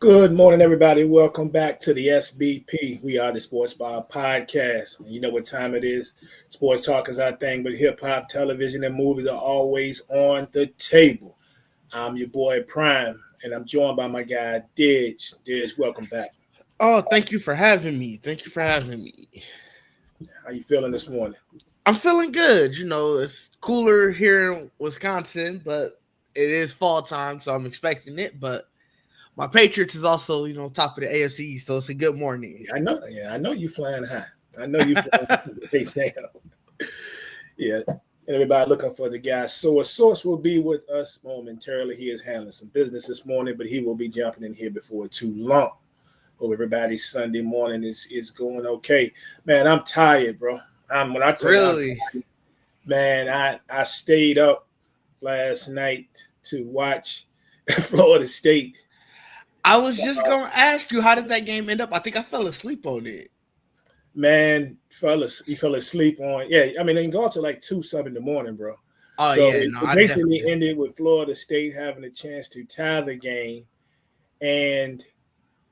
Good morning, everybody. Welcome back to the SBP. We are the Sports Bar Podcast. You know what time it is. Sports talk is our thing, but hip hop, television, and movies are always on the table. I'm your boy Prime, and I'm joined by my guy Didge. Didge, welcome back. Oh, thank you for having me. Thank you for having me. How you feeling this morning? I'm feeling good. It's cooler here in Wisconsin, but it is fall time, so I'm expecting it. But my Patriots is also, top of the AFC, so it's a good morning. I know you flying high. I know you flying high. Yeah. Everybody looking for the guy. Source will be with us momentarily. He is handling some business this morning, but he will be jumping in here before too long. Hope everybody's Sunday morning is going okay. Man, I'm tired, bro. When I tell Really? you, man, I stayed up last night to watch Florida State. I was just going to ask you, how did that game end up? I think I fell asleep on it. Man, he fell asleep on. Yeah, I mean, they can go up to like 2-7 in the morning, bro. Oh, so yeah. it basically ended with Florida State having a chance to tie the game. And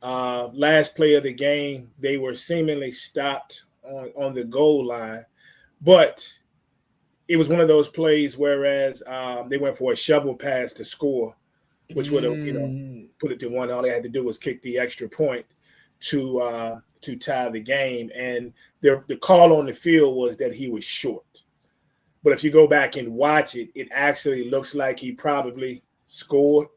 last play of the game, they were seemingly stopped on the goal line. But it was one of those plays whereas they went for a shovel pass to score, which would have, put it to one. All they had to do was kick the extra point to tie the game. And the call on the field was that he was short. But if you go back and watch it, it actually looks like he probably scored.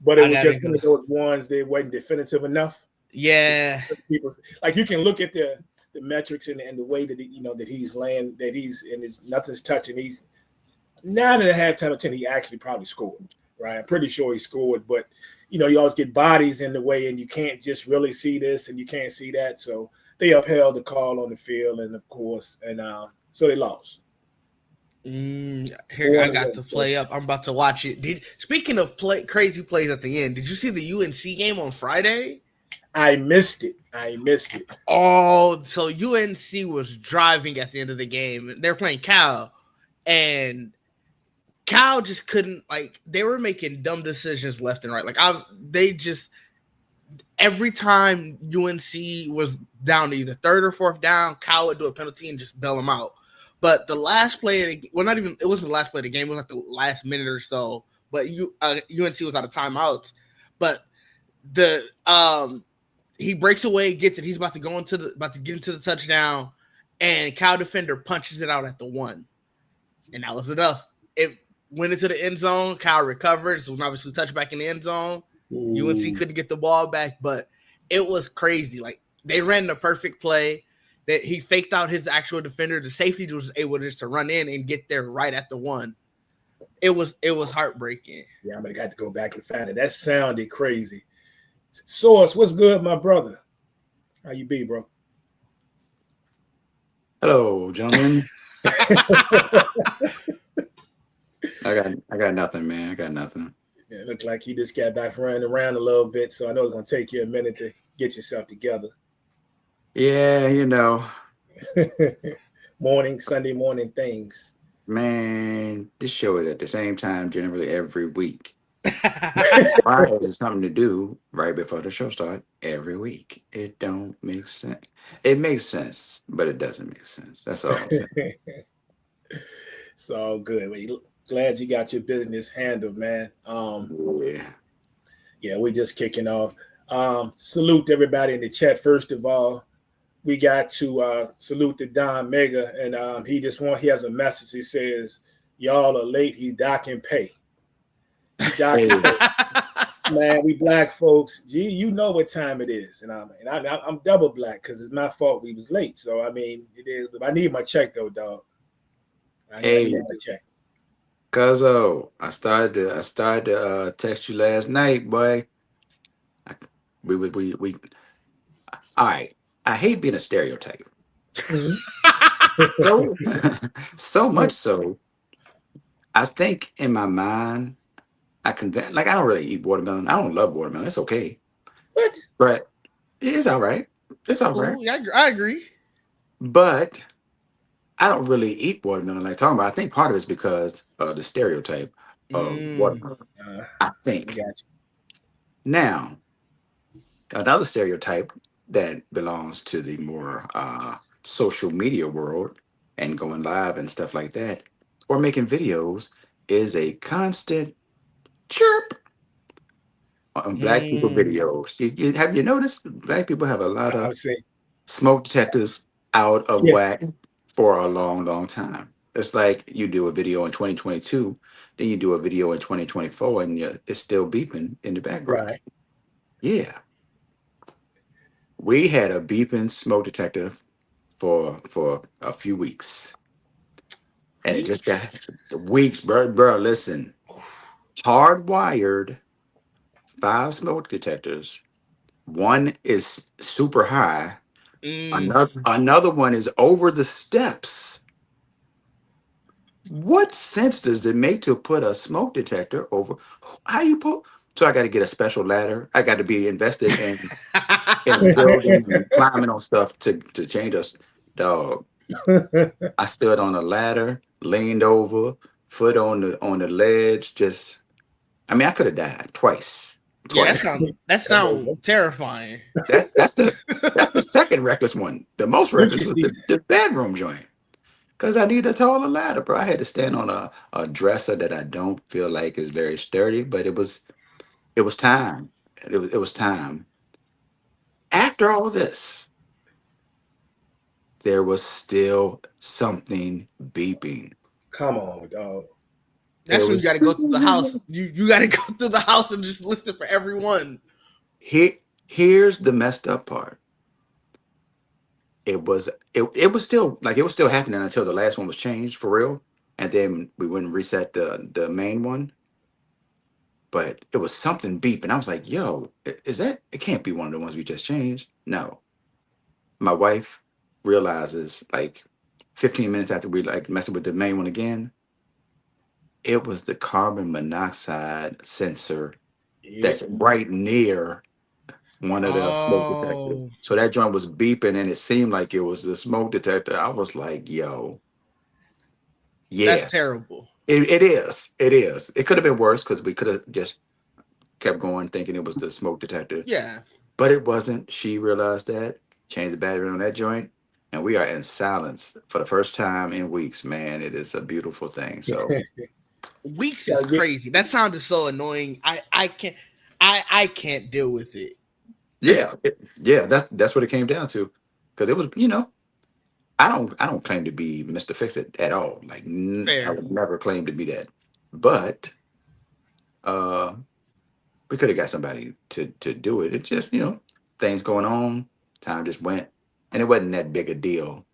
But it was just one of those ones that wasn't definitive enough. Yeah. People, like, you can look at the metrics and the way that that he's laying, that he's and his nothing's touching. He's 9.5 times 10. He actually probably scored, right? I'm pretty sure he scored, but you always get bodies in the way, and you can't just really see this and you can't see that. So they upheld the call on the field, and of course, and so they lost. Here I got to play up. I'm about to watch it. Speaking of crazy plays at the end, did you see the UNC game on Friday? I missed it. Oh, so UNC was driving at the end of the game. They're playing Cal, and Cal just couldn't, they were making dumb decisions left and right. Every time UNC was down to either third or fourth down, Cal would do a penalty and just bail them out. But the last play of the, it wasn't the last play of the game. It was like the last minute or so. But UNC was out of timeouts. But he breaks away, gets it. He's about to get into the touchdown, and Cal defender punches it out at the 1, and that was enough. It went into the end zone. Cal recovered. So it was obviously touchback in the end zone. Ooh. UNC couldn't get the ball back, but it was crazy. They ran the perfect play. That he faked out his actual defender. The safety was able just to run in and get there right at the 1. It was heartbreaking. Yeah, I'm gonna have to go back and find it. That sounded crazy. Source, what's good, my brother? How you be, bro? Hello, gentlemen. I got nothing, man. I got nothing. Yeah, it looked like he just got back running around a little bit, so I know it's gonna take you a minute to get yourself together. Yeah, Sunday morning things. Man, this show is at the same time generally every week. Why is it something to do right before the show starts every week? It don't make sense. It makes sense, but it doesn't make sense. That's all I'm saying. It's all good. Glad you got your business handled, man. Yeah, we just kicking off. Salute everybody in the chat. First of all, we got to salute the Don Mega, and he has a message. He says, "Y'all are late. He docking pay." Man, we black folks. Gee, you know what time it is, and I'm double black because it's my fault we was late. So I mean, it is. I need my check though, dog. I need my check. Cuzzo, I started to text you last night, boy. We all right. I hate being a stereotype. So much so, I think in my mind, I don't really eat watermelon. I don't love watermelon. It's okay. What? But it's all right. It's all right. Yeah, I agree. But I don't really eat watermelon like talking about. I think part of it's because of the stereotype of watermelon. I think. Gotcha. Now, Another stereotype that belongs to the more social media world and going live and stuff like that, or making videos, is a constant chirp on black people Mm, videos. Have you noticed black people have a lot I of would say, smoke detectors out of yeah, whack for a long, long time? It's like you do a video in 2022, then you do a video in 2024, and it's still beeping in the background. right. Yeah, we had a beeping smoke detector for a few weeks, and it just weeks. got weeks, bro. Listen, hardwired 5 smoke detectors. One is super high. Mm, Another one is over the steps. What sense does it make to put a smoke detector over? How you put? So I got to get a special ladder. I got to be invested in a building and climbing on stuff to change us. Dog, I stood on a ladder, leaned over, foot on the ledge. Just, I mean, I could have died twice. yeah, Twice. that Come over. sound terrifying. That's the second reckless one. The most reckless Spooky was season. the bedroom joint. Because I need a taller ladder, bro. I had to stand on a dresser that I don't feel like is very sturdy, but it was time. It was time. After all this, there was still something beeping. Come on, dog. It That's when you got was to go through the house. You got to go through the house and just listen for everyone. here's the messed up part. It was still like it was still happening until the last one was changed for real. And then we wouldn't reset the main one. But it was something beeping. I was like, yo, is that, it can't be one of the ones we just changed. No. My wife realizes like 15 minutes after we like messing with the main one again, it was the carbon monoxide sensor Yep. that's right near one of the smoke detectors. Oh, So that joint was beeping and it seemed like it was the smoke detector. I was like, yo, that's yes, terrible. it is. It is. It could have been worse because we could have just kept going thinking it was the smoke detector. Yeah, But it wasn't. She realized that, changed the battery on that joint, and we are in silence for the first time in weeks. Man, it is a beautiful thing. So weeks is Gotta get- crazy. That sounded so annoying. I can't deal with it. yeah, yeah, that's what it came down to. Because it was, I don't claim to be Mr. Fix It at all. Like I Fair. would never claim to be that. But uh we could have got somebody to do it. It's just, things going on, time just went, and it wasn't that big a deal.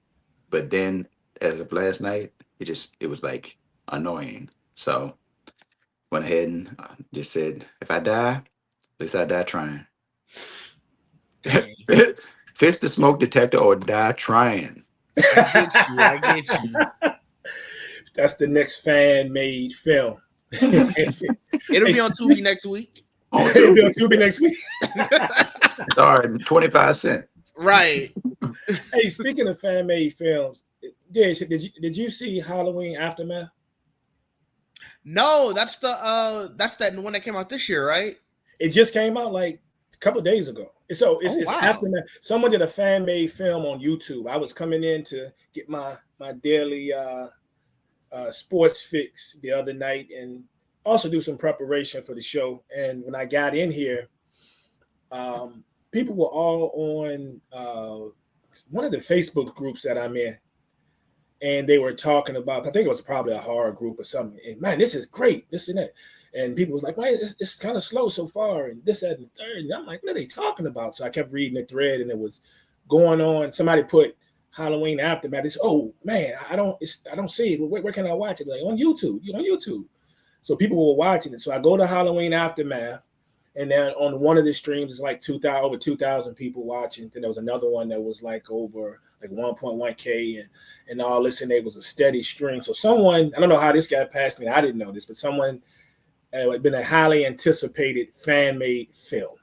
But then, as of last night, it was like annoying. So went ahead and just said, if I die, at least I die trying. Dang. Fix the smoke detector or die trying. I get you. I get you. That's the next fan made film. It'll Hey, be on Tubi next week. On it'll be on Tuesday, Tubi next week. sorry, 25 cents. Right. Hey, speaking of fan made films, did you see Halloween Aftermath? No, that's that one that came out this year, right? It just came out like a couple of days ago. So it's, Oh it's wow. Aftermath. Someone did a fan made film on YouTube. I was coming in to get my daily sports fix the other night and also do some preparation for the show. And when I got in here, people were all on one of the Facebook groups that I'm in, and they were talking about. I think it was probably a horror group or something. And man, this is great, this and that. And people was like, "Man, it's kind of slow so far," and this, that, and the third. And I'm like, "What are they talking about?" So I kept reading the thread, and it was going on. Somebody put Halloween Aftermath. It's, oh man, I don't see it. Where can I watch it? Like on YouTube. You on YouTube. So people were watching it. So I go to Halloween Aftermath, and then on one of the streams, it's like 2,000 over 2,000 people watching. Then there was another one that was like over like 1.1K and all this, and it was a steady stream. So someone, I don't know how this got past me. I didn't know this, but someone had been a highly anticipated fan made film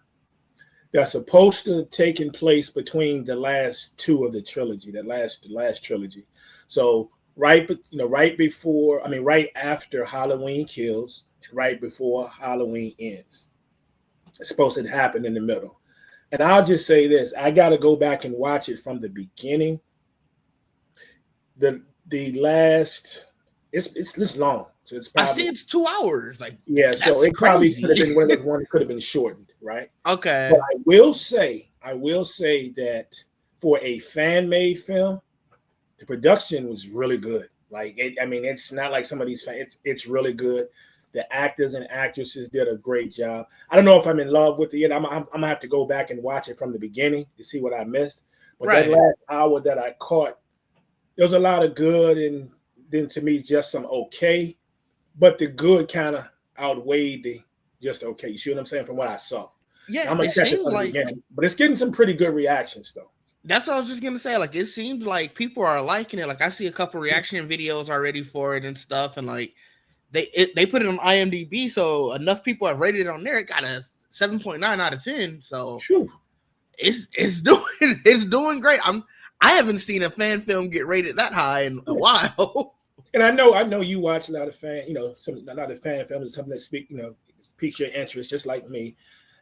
that's supposed to have taken place between the last two of the trilogy, the last trilogy. So right before, I mean, right after Halloween Kills, and right before Halloween Ends. It's supposed to happen in the middle. And I'll just say this: I got to go back and watch it from the beginning. The last it's long, so it's I see probably it's 2 hours. Like, yeah. So that's it probably could have crazy. been one of those ones that could have been shortened, right? Okay. But I will say that for a fan made film, the production was really good. Like, I mean, it's not like some of these fans. It's really good. The actors and actresses did a great job. I don't know if I'm in love with it yet. I'm gonna have to go back and watch it from the beginning to see what I missed. But that Right. last hour that I caught, there was a lot of good, and then to me, just some okay. But the good kind of outweighed the just okay. You see what I'm saying? From what I saw. Yeah, I'm gonna it catch it seems from the like beginning, but it's getting some pretty good reactions though. that's what I was just gonna say. Like, it seems like people are liking it. Like, I see a couple reaction videos already for it and stuff, and like they put it on IMDb, so enough people have rated it on there. It got a 7.9 out of 10. So Whew. it's doing it's doing great. I haven't seen a fan film get rated that high in a while. And I know you watch a lot of a lot of fan films, something that piques your interest, just like me.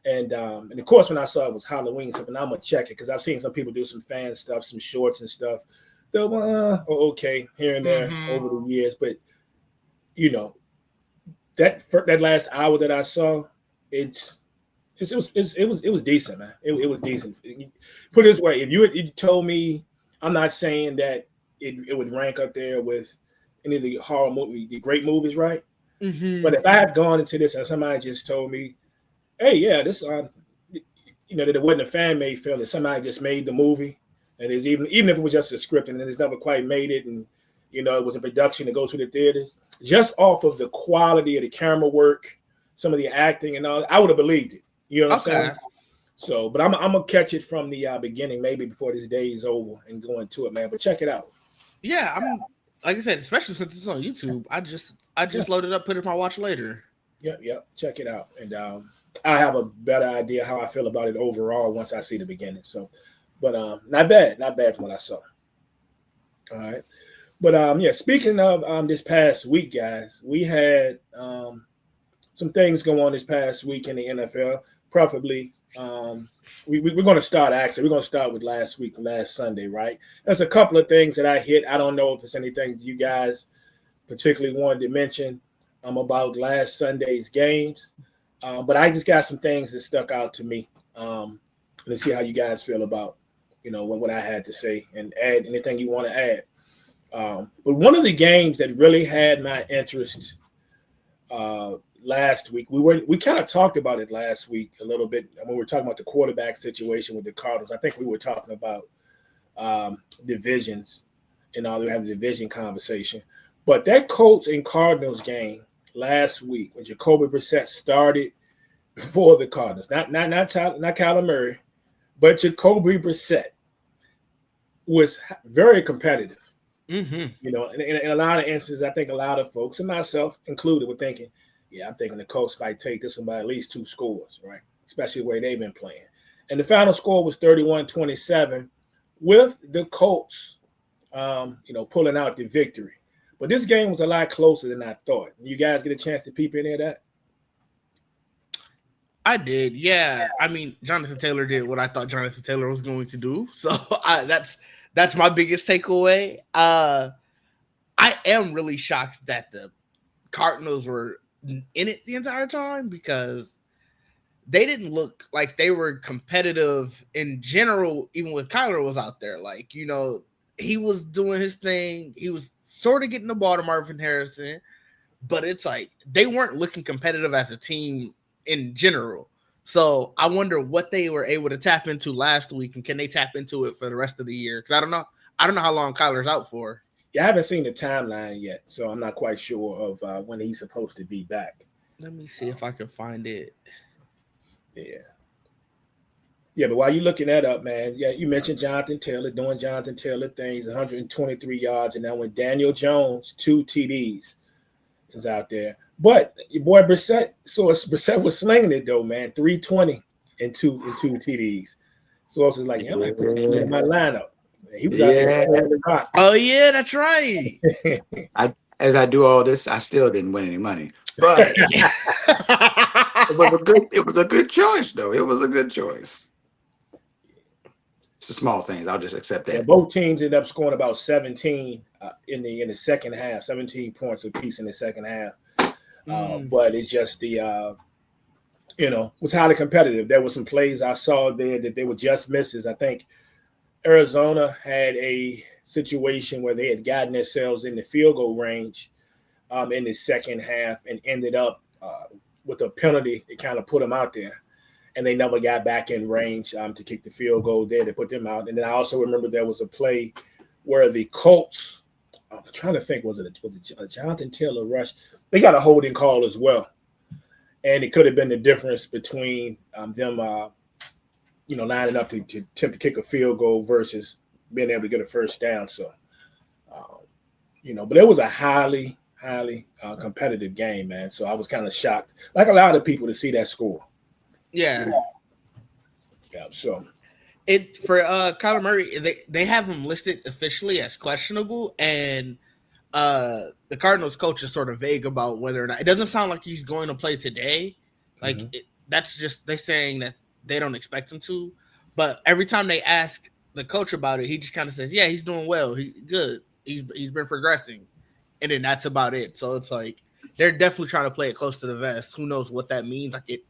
And of course, when I saw it was Halloween, something I'm gonna check it because I've seen some people do some fan stuff, some shorts and stuff. They'll okay here and there over the years, but you know that last hour that I saw, it was decent, man. It was decent. Put it this way, if you told me, I'm not saying that it would rank up there with any of the horror movie, the great movies, right? But if I had gone into this and somebody just told me, hey, yeah, this that it wasn't a fan made film, that somebody just made the movie, and is even if it was just a script and it's never quite made it, and it was a production to go to the theaters, just off of the quality of the camera work, some of the acting and all, I would have believed it. You know what I'm saying? So, but I'm gonna catch it from the beginning, maybe before this day is over, and go into it, man. But check it out. Yeah, I'm like I said, especially since it's on YouTube. I just loaded up, put it in my watch later. Yep. Check it out, and I have a better idea how I feel about it overall once I see the beginning. So, but not bad from what I saw. All right, but yeah. Speaking of this past week, guys, we had some things go on this past week in the NFL. Preferably, we're going to start actually. We're going to start with last Sunday, right? There's a couple of things that I hit. I don't know if it's anything you guys particularly wanted to mention about last Sunday's games, but I just got some things that stuck out to me. Let's see how you guys feel about what I had to say, and add anything you want to add. But one of the games that really had my interest last week, we kind of talked about it last week a little bit when we were talking about the quarterback situation with the Cardinals. I think we were talking about divisions and all. We were having a division conversation, but that Colts and Cardinals game last week when Jacoby Brissett started for the Cardinals, not Kyler Murray, but Jacoby Brissett was very competitive. In a lot of instances, I think a lot of folks, and myself included, were thinking, yeah, I'm thinking the Colts might take this one by at least 2 scores, right? Especially the way they've been playing. And the final score was 31-27 with the Colts, pulling out the victory. But this game was a lot closer than I thought. You guys get a chance to peep any of that? I did, yeah. I mean, Jonathan Taylor did what I thought Jonathan Taylor was going to do. So that's my biggest takeaway. I am really shocked that the Cardinals were in it the entire time because they didn't look like they were competitive in general, even when Kyler was out there. Like, he was doing his thing. He was sort of getting the ball to Marvin Harrison, but it's like they weren't looking competitive as a team in general. So I wonder what they were able to tap into last week, and can they tap into it for the rest of the year? Because I don't know how long Kyler's out for. Yeah, I haven't seen the timeline yet, so I'm not quite sure of when he's supposed to be back. Let me see if I can find it. Yeah, but while you're looking that up, man, yeah, you mentioned Jonathan Taylor doing Jonathan Taylor things, 123 yards, and now when Daniel Jones, 2 TDs, is out there. But your boy Brissett was slinging it though, man, 320 and two TDs. So I was like, yeah, I might put him in my lineup. He was out there the rock. Oh yeah, that's right. As I do all this, I still didn't win any money, but it was a good choice, though. It was a good choice. the small things. I'll just accept Yeah, that. both teams ended up scoring about 17 in the second half, 17 points apiece in the second half. But it's just the was highly competitive. There were some plays I saw there that they were just misses. I think Arizona had a situation where they had gotten themselves in the field goal range in the second half and ended up with a penalty that kind of put them out there. And they never got back in range to kick the field goal there to put them out. And then I also remember there was a play where the Colts, I'm trying to think, was it a Jonathan Taylor rush? They got a holding call as well. And it could have been the difference between them, lining up to attempt to kick a field goal versus being able to get a first down. So, but it was a highly competitive game, man. So I was kind of shocked, like a lot of people, to see that score. Yeah. Yeah. So for Kyler Murray, they have him listed officially as questionable, and the Cardinals coach is sort of vague about whether or not. It doesn't sound like he's going to play today. Like that's just they saying that they don't expect him to. But every time they ask the coach about it, he just kind of says, "Yeah, he's doing well. He's good. He's been progressing," and then that's about it. So it's like they're definitely trying to play it close to the vest. Who knows what that means? Like it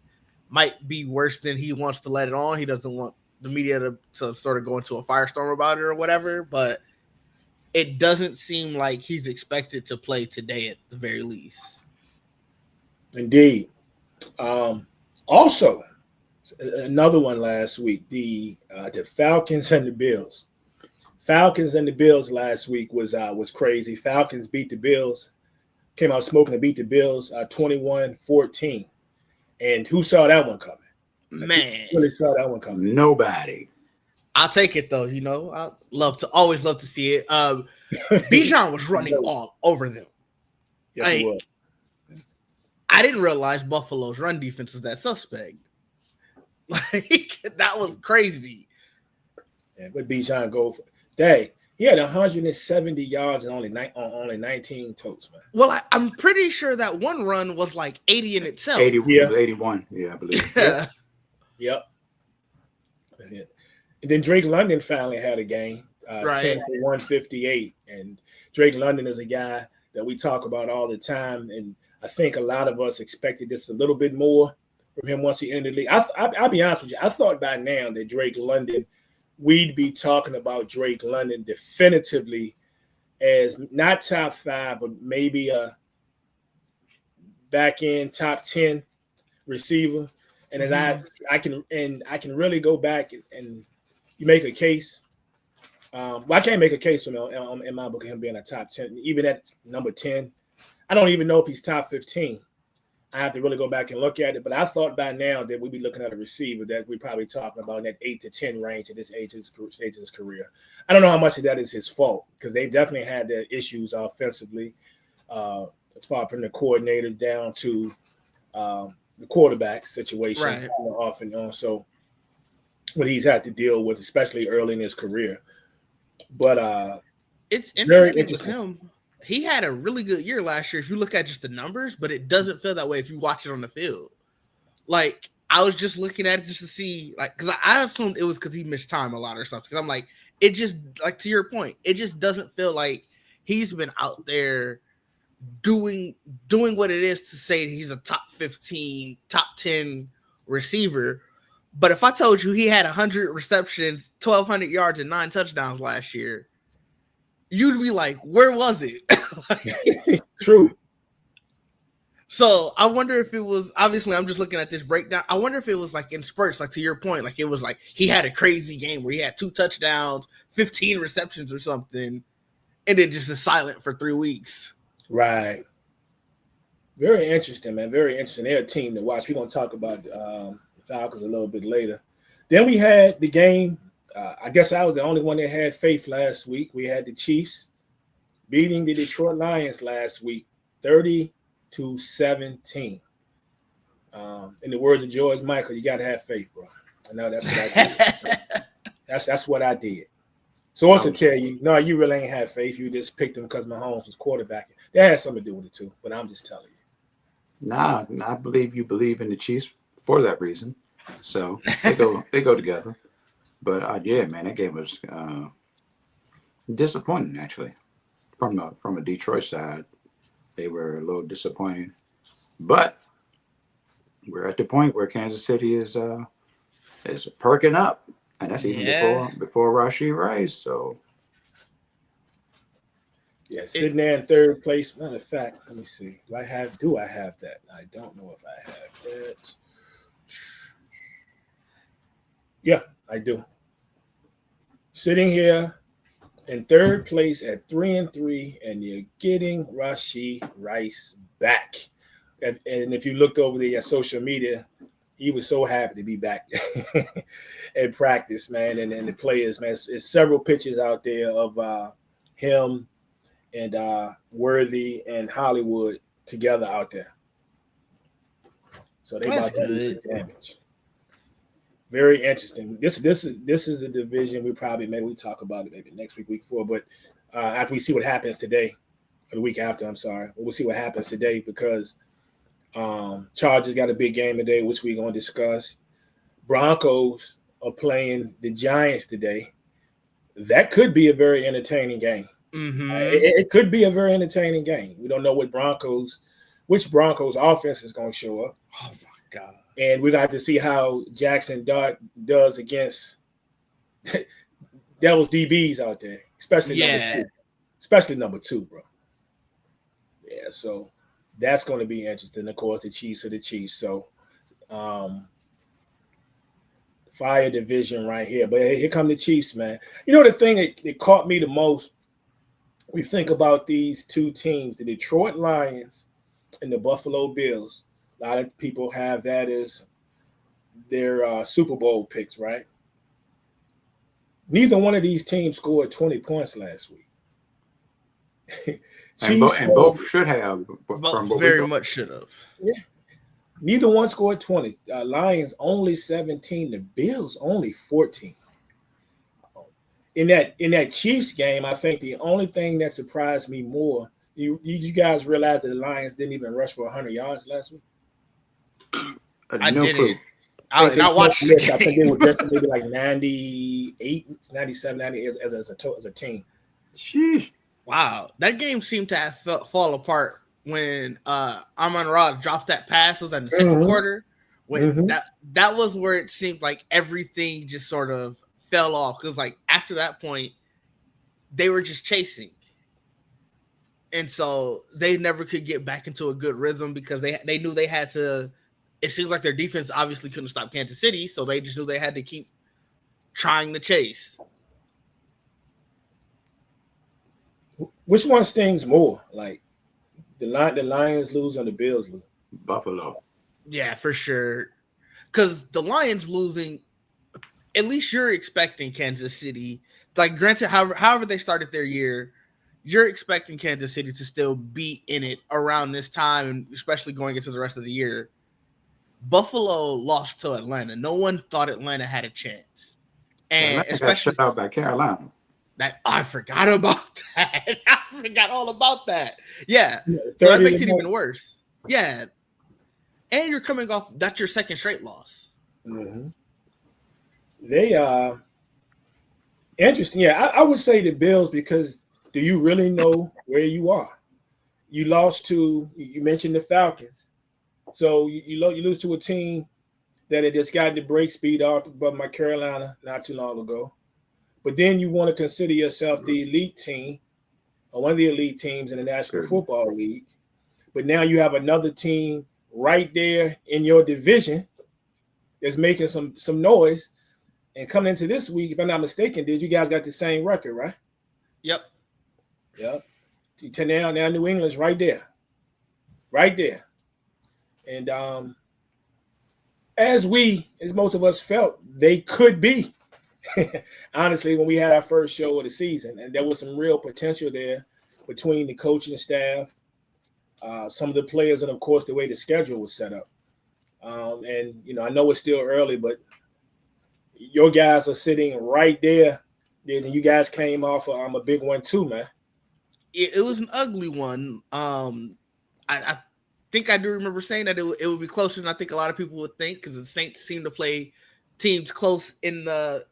might be worse than he wants to let it on. He doesn't want the media to sort of go into a firestorm about it or whatever, but it doesn't seem like he's expected to play today at the very least. Indeed. Also, another one last week, the Falcons and the Bills. Falcons and the Bills last week was crazy. Falcons beat the Bills, came out smoking to beat the Bills 21-14. And who saw that one coming? Man, who really saw that one coming? Nobody. I'll take it though. I always love to see it. Bijan was running all over them. Yes, he was. I didn't realize Buffalo's run defense was that suspect. Like that was crazy. Yeah, but Bijan go for dang. He had 170 yards and only 19 totes, man. Well, I'm pretty sure that one run was like 80 in itself. 81. Yeah, I believe. Yep. And then Drake London finally had a game, 10 for 158. And Drake London is a guy that we talk about all the time. And I think a lot of us expected this a little bit more from him once he entered the league. I'll be honest with you. I thought by now that Drake London, we'd be talking about Drake London definitively as not top 5, but maybe a back end top 10 receiver. And as I can really go back and you make a case. I can't make a case for him in my book of him being a top 10, even at number 10. I don't even know if he's top 15. I have to really go back and look at it. But I thought by now that we'd be looking at a receiver that we're probably talking about in that 8 to 10 range at this stage of his career. I don't know how much of that is his fault because they definitely had their issues offensively, as far from the coordinators down to the quarterback situation off and on. So what he's had to deal with, especially early in his career. But it's interesting with him. He had a really good year last year if you look at just the numbers, but it doesn't feel that way if you watch it on the field. Like, I was just looking at it just to see, like, because I assumed it was because he missed time a lot or something. Because I'm like, it just, like, to your point, it just doesn't feel like he's been out there doing what it is to say he's a top 15, top 10 receiver. But if I told you he had 100 receptions, 1,200 yards, and 9 touchdowns last year, you'd be like, where was it? True. So I wonder if it was, obviously I'm just looking at this breakdown. I wonder if it was like in spurts, like to your point, like it was like he had a crazy game where he had 2 touchdowns, 15 receptions or something, and then just is silent for 3 weeks. Right. Very interesting, man. Very interesting. They're a team to watch. We're going to talk about the Falcons a little bit later. Then we had the game. I guess I was the only one that had faith last week. We had the Chiefs beating the Detroit Lions last week, 30-17. In the words of George Michael, you got to have faith, bro. I know that's what I did. that's what I did. So also tell you, no, you really ain't have faith. You just picked them because Mahomes was quarterbacking. That had something to do with it too, but I'm just telling you. Nah, I believe you believe in the Chiefs for that reason. So they go together. But yeah, man, that game was disappointing actually. From a Detroit side, they were a little disappointing. But we're at the point where Kansas City is perking up, and that's even Yeah. before Rashid Rice. So Yeah, It, sitting there in third place. Matter of fact, let me see. Do I have that? I don't know if I have that. Yeah, I do. Sitting here in third place at 3-3, and you're getting Rashid Rice back. And if you looked over the social media, he was so happy to be back at practice, man. And the players, man, it's several pictures out there of him and Worthy and Hollywood together out there. So they that's about to do good. some damage. Very interesting. This is a division maybe we talk about it maybe next week, week 4, but after we see what happens today, or the week after, I'm sorry, we'll see what happens today because Chargers got a big game today, which we're going to discuss. Broncos are playing the Giants today. That could be a very entertaining game. Mm-hmm. It could be a very entertaining game. We don't know which Broncos offense is going to show up. Oh my God. And we got to see how Jackson Dart does against Devil's DBs out there, especially number two, bro. Yeah, so that's going to be interesting. Of course, the Chiefs are the Chiefs. So fire division right here. But here come the Chiefs, man. You know the thing that caught me the most, we think about these two teams, the Detroit Lions and the Buffalo Bills. A lot of people have that as their Super Bowl picks, right? Neither one of these teams scored 20 points last week. and both should have from what we Very know. much should have. Yeah. Neither one scored 20. Lions only 17. The Bills only 14. In that Chiefs game, I think the only thing that surprised me more, you guys realize that the Lions didn't even rush for 100 yards last week? I No clue. didn't. I watched the game. I think they were just maybe like 98, 97, 98 as a team. Sheesh. Wow, that game seemed to have fall apart when Amon-Ra dropped that pass. Was that in the 2nd quarter? When that was where it seemed like everything just sort of fell off because like after that point, they were just chasing, and so they never could get back into a good rhythm because they knew they had to. It seems like their defense obviously couldn't stop Kansas City, so they just knew they had to keep trying to chase. Which one stings more? Like the Lions lose or the Bills lose? Buffalo. Yeah, for sure. Because the Lions losing, at least you're expecting Kansas City. Like, granted, however they started their year, you're expecting Kansas City to still be in it around this time, and especially going into the rest of the year. Buffalo lost to Atlanta. No one thought Atlanta had a chance. And Atlanta especially got shut out by Carolina. that I forgot about that. I forgot all about that. Yeah. So that makes it even worse. Yeah. And you're coming off, that's your second straight loss. Mm-hmm. They are interesting. Yeah, I would say the Bills because do you really know where you are? You lost to, you mentioned the Falcons. So you lose to a team that had just gotten the break speed off above my Carolina not too long ago. But then you want to consider yourself the elite team or one of the elite teams in the National Football League. But now you have another team right there in your division that's making some noise. And coming into this week, if I'm not mistaken, you guys got the same record, right? Yep. Now New England's right there. Right there. And as most of us felt, they could be. Honestly, when we had our first show of the season, and there was some real potential there between the coaching staff, some of the players, and of course the way the schedule was set up. And I know it's still early, but your guys are sitting right there. And you guys came off a big one too, man. It was an ugly one. I think I do remember saying that it would be closer than I think a lot of people would think because the Saints seem to play teams close in the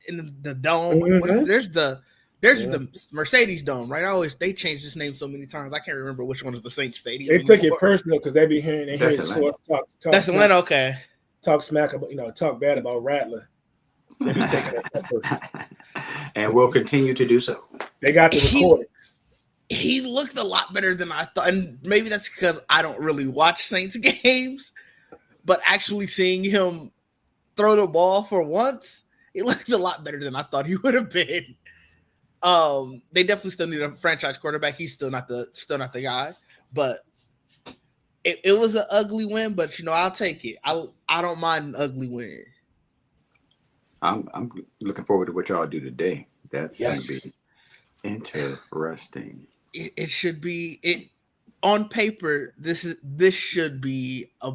dome. Mhm. There's the Yeah. Mercedes Dome, right? They changed this name so many times. I can't remember which one is the Saints Stadium They took it anymore. personal because they That's hear Atlanta. talk That's smack, Atlanta. Okay. talk smack about talk bad about Rattler. So they be taking that personal. And will continue to do so. They got the recordings. He looked a lot better than I thought, and maybe that's because I don't really watch Saints games. But actually seeing him throw the ball for once, he looked a lot better than I thought he would have been. They definitely still need a franchise quarterback. He's still not the guy, but it was an ugly win. But I'll take it. I don't mind an ugly win. I'm looking forward to what y'all do today. That's going to Yes. be interesting. It should be on paper. This should be a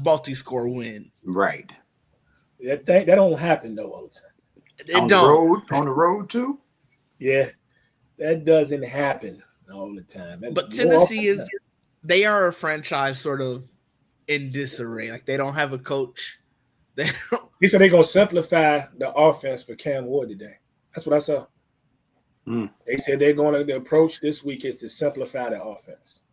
multi-score win. Right. That don't happen though all the time. On the road too? Yeah. That doesn't happen all the time. But Tennessee they are a franchise sort of in disarray. Like they don't have a coach. He said they're gonna simplify the offense for Cam Ward today. That's what I saw. They said the approach this week is to simplify the offense.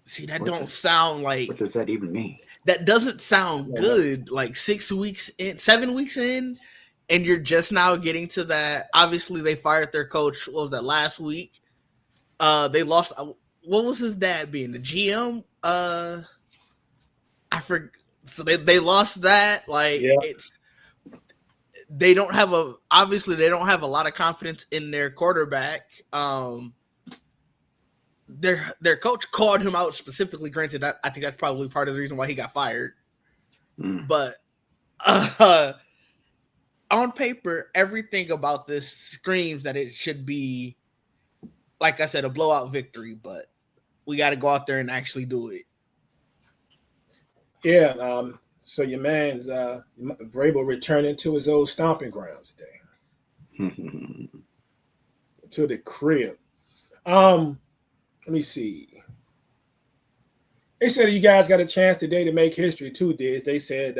See, that don't sound like. What does that even mean? That doesn't sound good. Like 7 weeks in, and you're just now getting to that. Obviously, they fired their coach. What was that, last week? They lost. What was his dad being? The GM? I forget. So they lost that. Like they don't have a lot of confidence in their quarterback. Their coach called him out specifically. Granted, I think that's probably part of the reason why he got fired. But on paper, everything about this screams that it should be, like I said, a blowout victory. But we got to go out there and actually do it. Yeah. So your man's Vrabel returning to his old stomping grounds today. To the crib. Let me see. They said you guys got a chance today to make history too, Diz. They said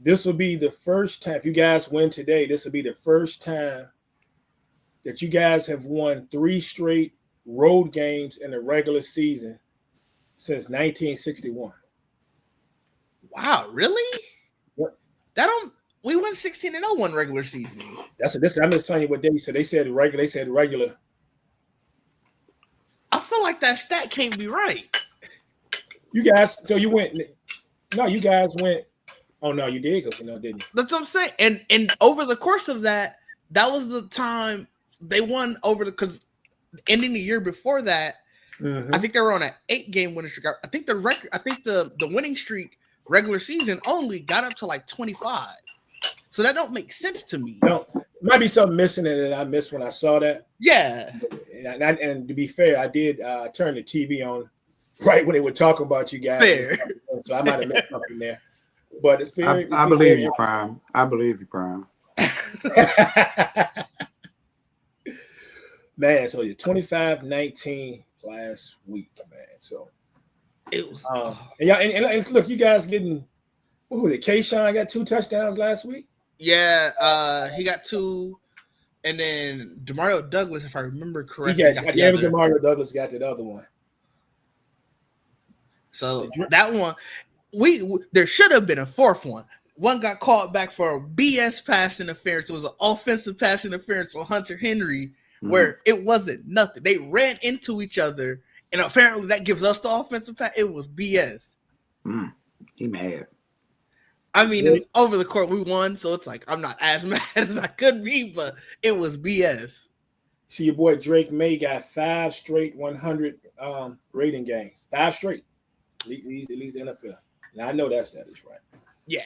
this will be the first time, if you guys win today, this will be the first time that you guys have won 3 straight road games in the regular season since 1961. Wow, really? What? We went 16-0 one regular season. I'm just telling you what they said. They said regular. I feel like that stat can't be right. You guys, so you went. No, you guys went. Oh no, you did go. No, didn't you? That's what I'm saying. And over the course of that was the time they won because ending the year before that, I think they were on an 8-game winning streak. I think the winning streak regular season only got up to like 25. So that don't make sense to me. No, might be something missing that I missed when I saw that. Yeah. And to be fair, I did turn the TV on right when they were talking about you guys. Fair. So I might have missed something there. But it's fair. I believe you, Prime. I believe you, Prime. Man, so you're 25-19 last week, man. So it was and look, you guys getting what was it? Kayshawn got 2 touchdowns last week. Yeah, he got 2, and then Demario Douglas, if I remember correctly, Demario Douglas got that other one. So that one, there should have been a 4th one. One got called back for a BS pass interference. It was an offensive pass interference on Hunter Henry, where it wasn't nothing. They ran into each other, and apparently that gives us the offensive pass. It was BS. He mad. I mean, over the court, we won, so it's like I'm not as mad as I could be, but it was BS. See, your boy Drake May got 5 straight 100 rating games. 5 straight. Leads the NFL. Now, I know that stat is right. Yeah.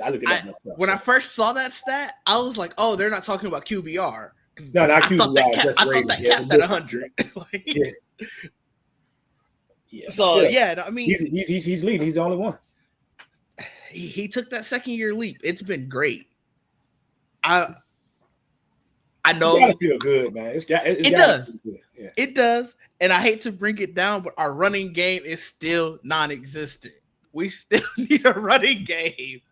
I looked at that when I first saw that stat, I was like, oh, they're not talking about QBR. No, not QBR. I thought that capped at 100. Yeah. So, I mean. He's leading. He's the only one. He took that second-year leap. It's been great. I know. It's gotta feel good, man. It does. Feel good. Yeah. It does. And I hate to bring it down, but our running game is still non-existent. We still need a running game.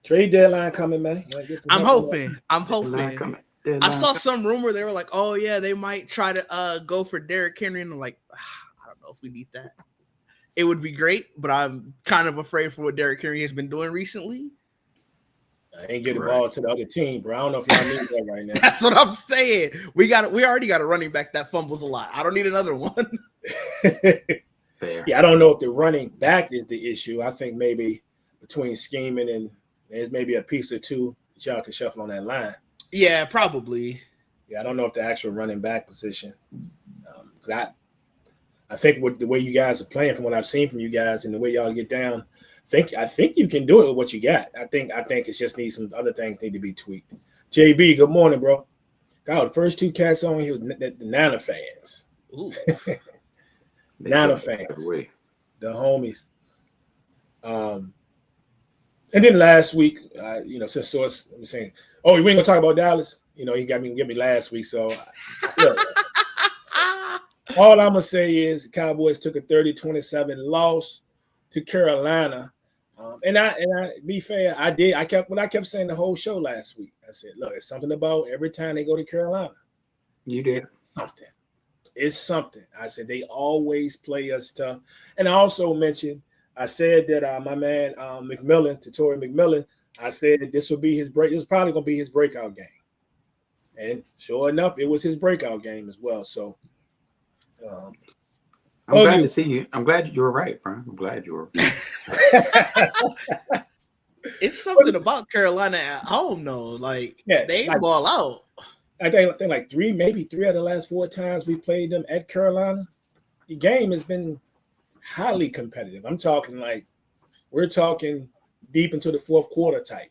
Trade deadline coming, man. I'm hoping. Deadline coming. I Deadline saw coming. some rumor they were like, "Oh yeah, they might try to go for Derrick Henry," and I'm like, I don't know if we need that. It would be great, but I'm kind of afraid for what Derrick Henry has been doing recently. I ain't get the ball to the other team, bro. I don't know if y'all need that right now. That's what I'm saying. We already got a running back that fumbles a lot. I don't need another one. Fair. Yeah, I don't know if the running back is the issue. I think maybe between scheming and there's maybe a piece or two that y'all can shuffle on that line. Yeah, probably. Yeah, I don't know if the actual running back position. I think with the way you guys are playing, from what I've seen from you guys and the way y'all get down, I think you can do it with what you got. I think it just needs some other things need to be tweaked. JB, good morning, bro. God, the first two cats on here was the Nana fans. Ooh. Nana fans, the homies. And then last week, since Source was saying, "Oh, we ain't gonna talk about Dallas," he got me last week. So, look, all I'm gonna say is the Cowboys took a 30-27 loss to Carolina. And I be fair, I kept saying the whole show last week. I said, look, it's something about every time they go to Carolina. You did something. It's something. I said they always play us tough. And I also mentioned, I said that my man Torrey McMillan, I said that this would be his break. It was probably gonna be his breakout game. And sure enough, it was his breakout game as well. So I'm glad to see you. I'm glad you were right, bro. I'm glad you were right. It's something about Carolina at home, though. Like, they ball out. I think like maybe three of the last 4 times we played them at Carolina, the game has been highly competitive. I'm talking we're talking deep into the fourth quarter type,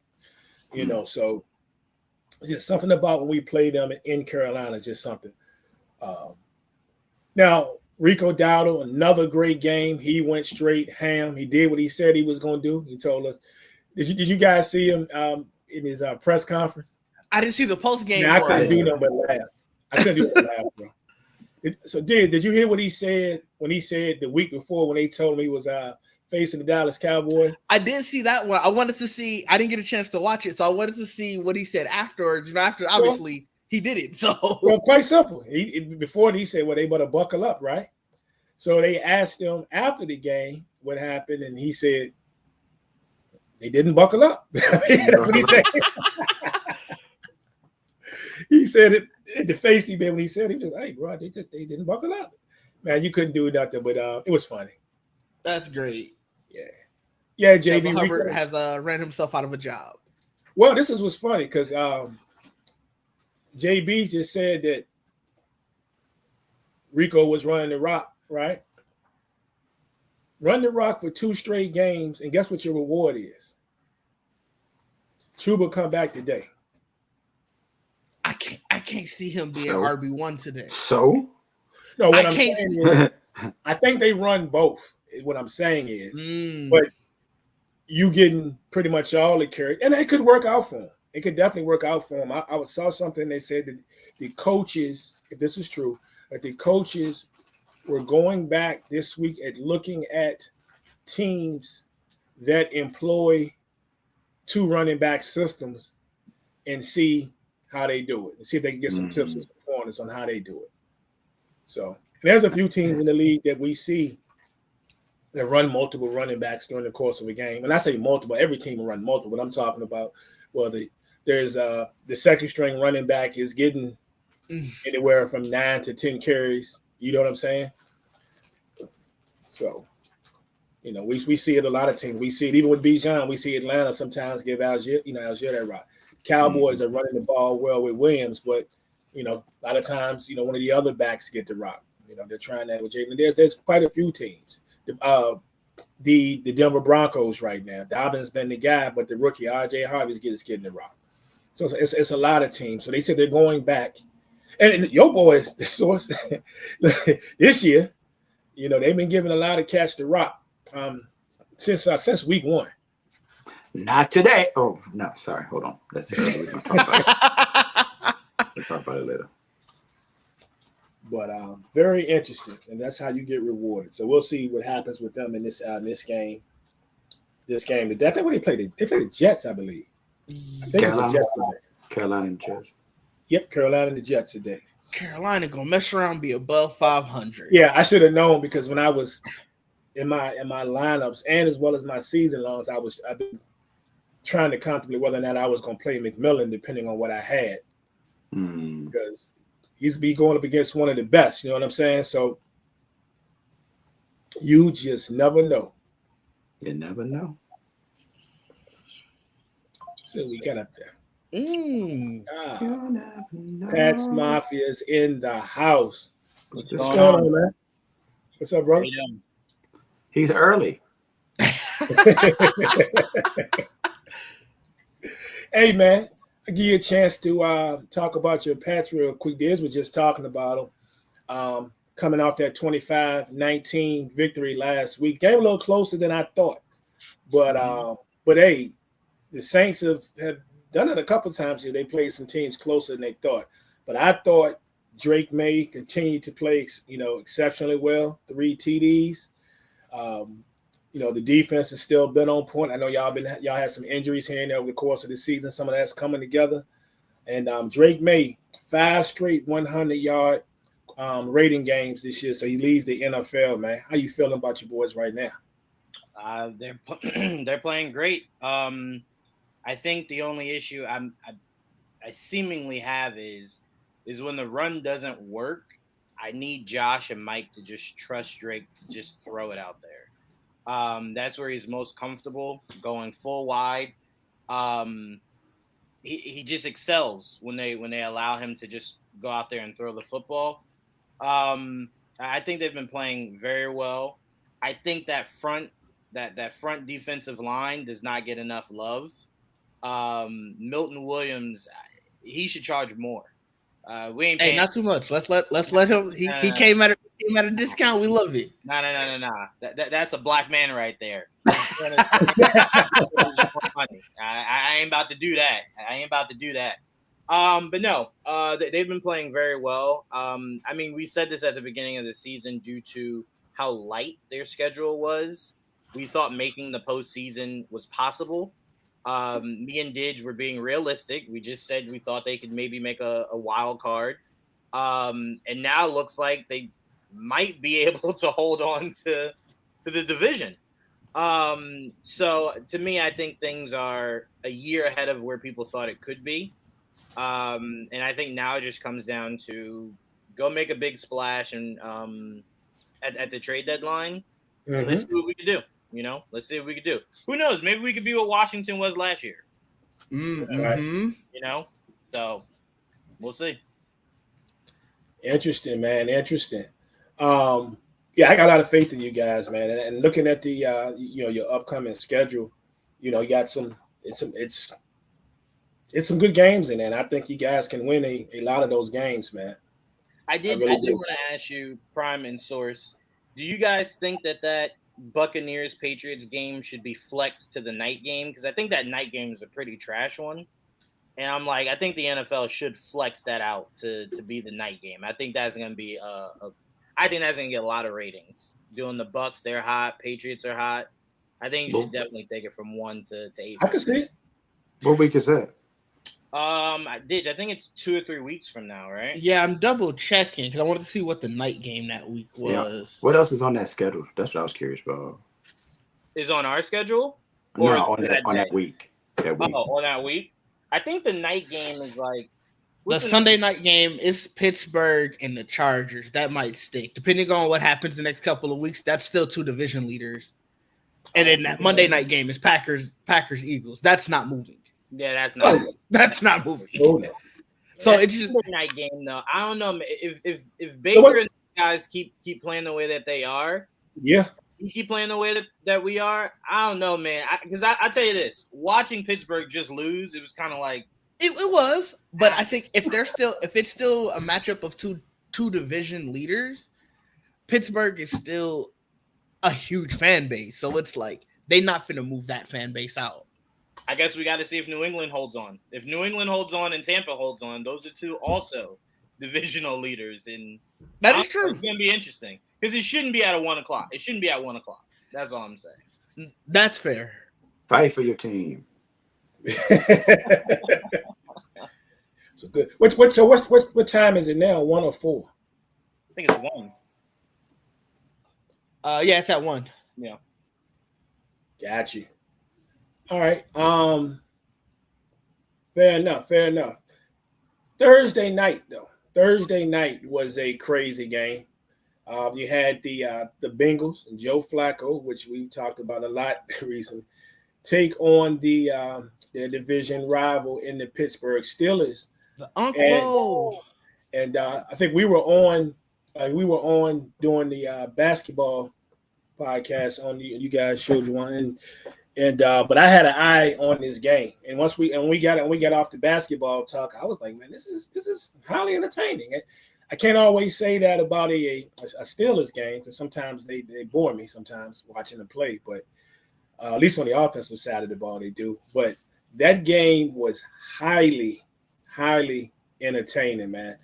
so just something about when we play them in Carolina, just something. Now, Rico Dowdle, another great game. He went straight ham. He did what he said he was going to do. He told us. Did you guys see him in his press conference? I didn't see the post game. I couldn't do nothing but laugh. I couldn't do nothing but laugh, bro. Did you hear what he said when he said the week before when they told him he was facing the Dallas Cowboys? I didn't see that one. I wanted to see. I didn't get a chance to watch it, so I wanted to see what he said afterwards. After obviously he did it. So quite simple. Before he said, "Well, they better buckle up, right?" So they asked him after the game what happened, and he said they didn't buckle up. What he said. He said it in the face he made when he said it. He was just, hey, bro, they didn't buckle up. Man, you couldn't do nothing, but it was funny. That's great. Yeah, JB Hubbard has ran himself out of a job. Well, this was funny because JB just said that Rico was running the rock, right? Run the rock for 2 straight games, and guess what your reward is? Chuba come back today. I can't see him being RB1 today. So? No, what I'm saying is I think they run both. What I'm saying is, but you getting pretty much all the carry, and it could work out for him. It could definitely work out for him. I saw something they said that the coaches, if this is true, that the coaches were going back this week at looking at teams that employ 2 running back systems and see how they do it, and see if they can get some tips and some pointers on how they do it. So there's a few teams in the league that we see that run multiple running backs during the course of a game. And I say multiple, every team will run multiple, but I'm talking about, there's the second string running back is getting anywhere from 9 to 10 carries. You know what I'm saying? So, we see it a lot of teams. We see it even with Bijan. We see Atlanta sometimes give Algier that rock. Cowboys are running the ball well with Williams, but a lot of times, one of the other backs get the rock. They're trying that with Jalen. There's quite a few teams. The Denver Broncos right now. Dobbins been the guy, but the rookie RJ Harvey's getting the rock. So it's a lot of teams. So they said they're going back, and your boys, the Source, this year, they've been giving a lot of cats the rock since week 1. Not today. Oh no, sorry. Hold on. That's we'll talk about it later. But very interesting, and that's how you get rewarded. So we'll see what happens with them in this game. this game. I think when they played the Jets, I believe. I think it's the Carolina. Jets today. Carolina and Jets. Yep, Carolina and the Jets today. Carolina gonna mess around and be above 500. Yeah, I should have known because when I was in my lineups and as well as my season longs, I've been trying to contemplate whether or not I was going to play McMillan depending on what I had because he's be going up against one of the best. You know what I'm saying? So you just never know. You never know. So we got up there. Pat's Mafia's in the house. What's going on, man? What's up, brother? He's early. Hey, man, I'll give you a chance to talk about your Pats real quick. Diz was just talking about them coming off that 25-19 victory last week. Game a little closer than I thought. But hey, the Saints have done it a couple times here. They played some teams closer than they thought. But I thought Drake May continued to play, exceptionally well. 3 TDs. The defense has still been on point. I know y'all had some injuries here and there over the course of the season. Some of that's coming together. And Drake May, 5 straight 100-yard rating games this year. So he leads the NFL, man. How you feeling about your boys right now? They're playing great. I think the only issue I seemingly have is when the run doesn't work, I need Josh and Mike to just trust Drake to just throw it out there. That's where he's most comfortable, going full wide. He just excels when they allow him to just go out there and throw the football. I think they've been playing very well. I think that front defensive line does not get enough love. Milton Williams, he should charge more. We ain't paying. Hey, not too much. Let's let him. He came at a discount. We love it. No. That's a black man right there. I ain't about to do that. But no, they've been playing very well. I mean, we said this at the beginning of the season due to how light their schedule was. We thought making the postseason was possible. Me and Didge were being realistic. We just said we thought they could maybe make a wild card. And now it looks like they might be able to hold on to the division. So to me, I think things are a year ahead of where people thought it could be. And I think now it just comes down to go make a big splash and at the trade deadline. Mm-hmm. Let's see what we can do. Let's see what we can do. Who knows? Maybe we could be what Washington was last year. Mm-hmm. So we'll see. Interesting, man. Interesting. Yeah, I got a lot of faith in you guys, man. And looking at the your upcoming schedule, you got some some good games in there. And I think you guys can win a lot of those games, man. I did want to ask you, Prime and Source, do you guys think that Buccaneers Patriots game should be flexed to the night game? Because I think that night game is a pretty trash one. And I'm like, I think the NFL should flex that out to be the night game. I think that's going to be I think that's going to get a lot of ratings. Doing the Bucs, they're hot. Patriots are hot. I think you should definitely take it from 1 to 8. I can see it. What week is that? I think it's 2 or 3 weeks from now, right? Yeah, I'm double checking because I wanted to see what the night game that week was. Yeah. What else is on that schedule? That's what I was curious about. Is on our schedule? Or no, on that week. Oh, on that week? I think the night game is like the Sunday night game is Pittsburgh and the Chargers. That might stick. Depending on what happens the next couple of weeks, that's still 2 division leaders. And then that Monday night game is Packers Eagles. That's not moving. Yeah, that's not. That's not moving. So it's just a night game, though. I don't know if Baker and guys keep playing the way that they are. Yeah, you keep playing the way that we are. I don't know, man. Because I tell you this, watching Pittsburgh just lose, it was kind of like it was. But I think if it's still a matchup of two division leaders, Pittsburgh is still a huge fan base. So it's like they're not finna move that fan base out. I guess we got to see if New England holds on. If New England holds on and Tampa holds on, those are 2 also divisional leaders. And that is true. It's going to be interesting because it shouldn't be at 1 o'clock. It shouldn't be at 1 o'clock. That's all I'm saying. That's fair. Fight for your team. So good. What time is it now? 1 or 4? I think it's 1. Yeah, it's at 1. Yeah. Got you. All right. Fair enough. Thursday night though. Thursday night was a crazy game. You had the Bengals and Joe Flacco, which we've talked about a lot recently, take on their division rival in the Pittsburgh Steelers. The Uncle. And I think we were on doing the basketball podcast on you guys showed you one, but I had an eye on this game, and once we got off the basketball talk, I was like, man, this is highly entertaining. I can't always say that about a Steelers game because sometimes they bore me sometimes watching them play, but at least on the offensive side of the ball they do. But that game was highly entertaining, man.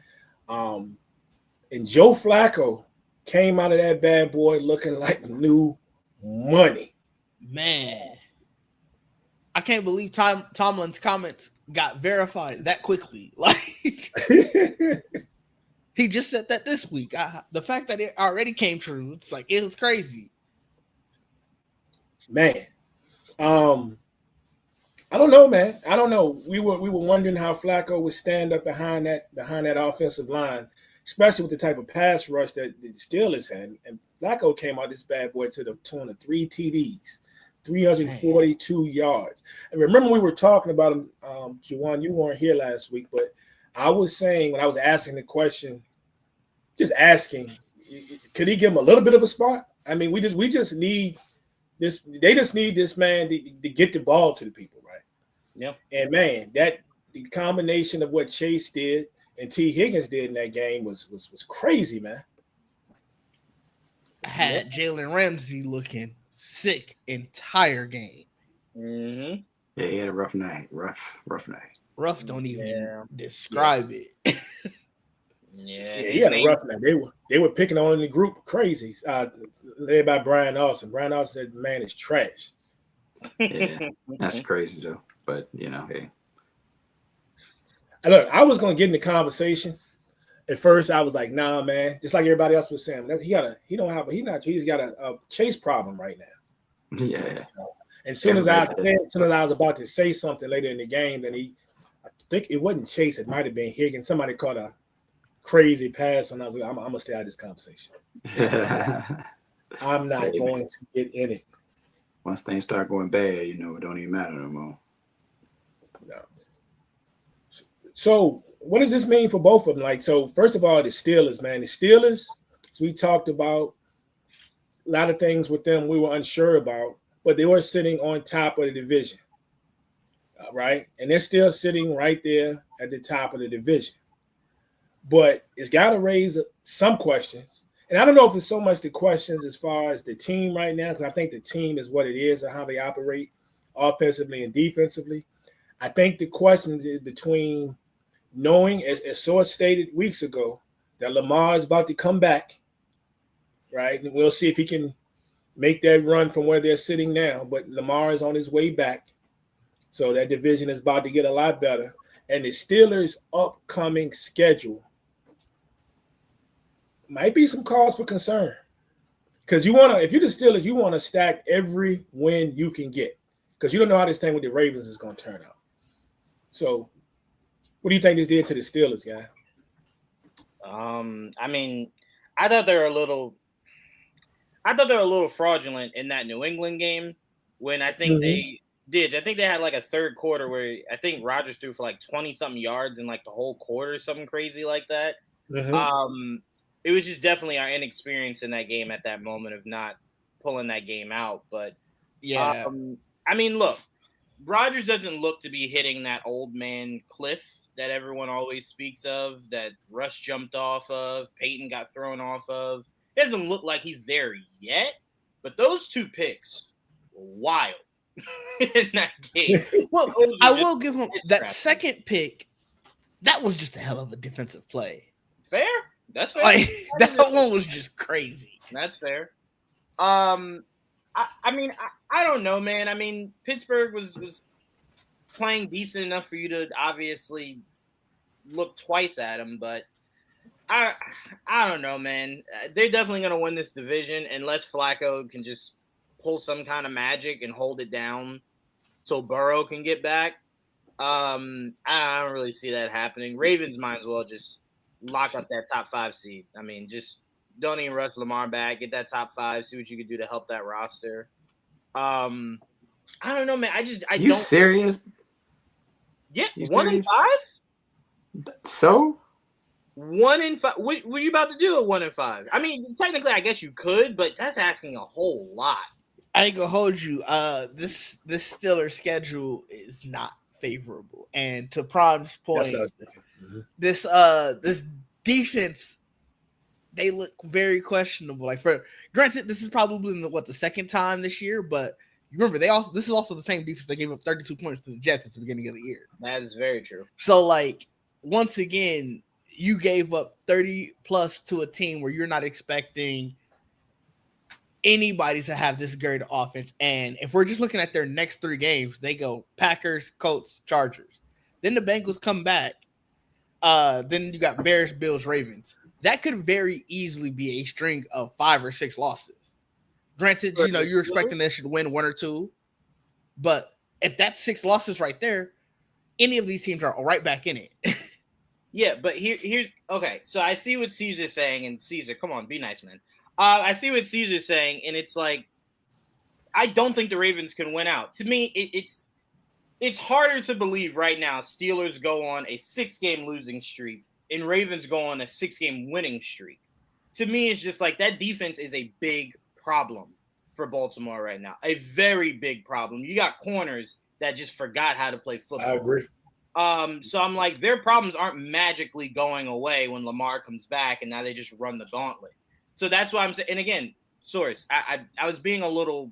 And Joe Flacco came out of that bad boy looking like new money. Man, I can't believe Tomlin's comments got verified that quickly. Like he just said that this week. The fact that it already came true, it's like it was crazy. Man, I don't know, man. I don't know. We were wondering how Flacco would stand up behind that offensive line, especially with the type of pass rush that the Steelers had. And Flacco came out this bad boy to the tune of 3 TDs, 342 yards. And remember, we were talking about him, Juwan, you weren't here last week, but I was saying when I was asking the question, just asking, could he give him a little bit of a spot? I mean, we just need this. They just need this man to get the ball to the people, right? Yeah. And man, the combination of what Chase did and T. Higgins did in that game was crazy, man. I had Jalen Ramsey looking sick entire game. Mm-hmm. Yeah, he had a rough night. Rough night. Rough don't even describe it. Yeah, he had a rough night. They were picking on in the group crazy. Led by Brian Austin. Brian Austin said, "The man is trash." Yeah, that's crazy though. But hey. Look, I was gonna get in the conversation. At first, I was like, "Nah, man." Just like everybody else was saying, he's got a Chase problem right now. Yeah. And as soon as I was about to say something later in the game, then I think it wasn't Chase. It might have been Higgins. Somebody caught a crazy pass, and I was like, I'm gonna stay out of this conversation. I'm not going to get in it. Once things start going bad, it don't even matter no more. No. So what does this mean for both of them? Like, so first of all, the Steelers, man. The Steelers, as we talked about, a lot of things with them we were unsure about, but they were sitting on top of the division, right? And they're still sitting right there at the top of the division. But it's got to raise some questions. And I don't know if it's so much the questions as far as the team right now, because I think the team is what it is and how they operate offensively and defensively. I think the questions is between knowing, as source stated weeks ago, that Lamar is about to come back, right? And we'll see if he can make that run from where they're sitting now. But Lamar is on his way back. So that division is about to get a lot better. And the Steelers' upcoming schedule might be some cause for concern. Because if you're the Steelers, you want to stack every win you can get. Because you don't know how this thing with the Ravens is going to turn out. So what do you think this did to the Steelers, guy? I mean, I thought they were a little fraudulent in that New England game when I think they did. I think they had like a third quarter where I think Rodgers threw for like 20-something yards in like the whole quarter, something crazy like that. Mm-hmm. It was just definitely our inexperience in that game at that moment of not pulling that game out. But yeah, I mean, look, Rodgers doesn't look to be hitting that old man cliff that everyone always speaks of, that Russ jumped off of, Peyton got thrown off of. It doesn't look like he's there yet, but those 2 picks were wild in that game. Well, I will give him that second pick. That was just a hell of a defensive play. Fair. That's fair. Like, that one was just crazy. That's fair. I mean, I don't know, man. I mean, Pittsburgh was playing decent enough for you to obviously look twice at them, but I don't know, man. They're definitely going to win this division unless Flacco can just pull some kind of magic and hold it down so Burrow can get back. I don't really see that happening. Ravens might as well just lock up that top 5 seed. I mean, just don't even rush Lamar back. Get that top 5. See what you can do to help that roster. I don't know, man. I You don't. serious? Yeah, You 1 and serious? 5. So 1 and 5. What are you about to do at 1 and 5? I mean, technically, I guess you could, but that's asking a whole lot. I ain't gonna hold you. This Steelers schedule is not favorable, and to Prime's point, this defense, they look very questionable. Like, for granted, this is probably the second time this year, but remember, this is also the same defense that gave up 32 points to the Jets at the beginning of the year. That is very true. So, like, once again, you gave up 30 plus to a team where you're not expecting anybody to have this great offense. And if we're just looking at their next 3 games, they go Packers, Colts, Chargers. Then the Bengals come back. Then you got Bears, Bills, Ravens. That could very easily be a string of 5 or 6 losses. Granted, you're expecting they should win 1 or 2. But if that's 6 losses right there, any of these teams are right back in it. Yeah, but here's okay. So I see what Caesar's saying, and Caesar, come on, be nice, man. I see what Caesar's saying, and it's like, I don't think the Ravens can win out. To me, it's harder to believe right now Steelers go on a 6-game losing streak and Ravens go on a 6-game winning streak. To me, it's just like that defense is a big problem for Baltimore right now. A very big problem. You got corners that just forgot how to play football. I agree. So I'm like, their problems aren't magically going away when Lamar comes back and now they just run the gauntlet. So that's why I'm saying, and again, Source, I was being a little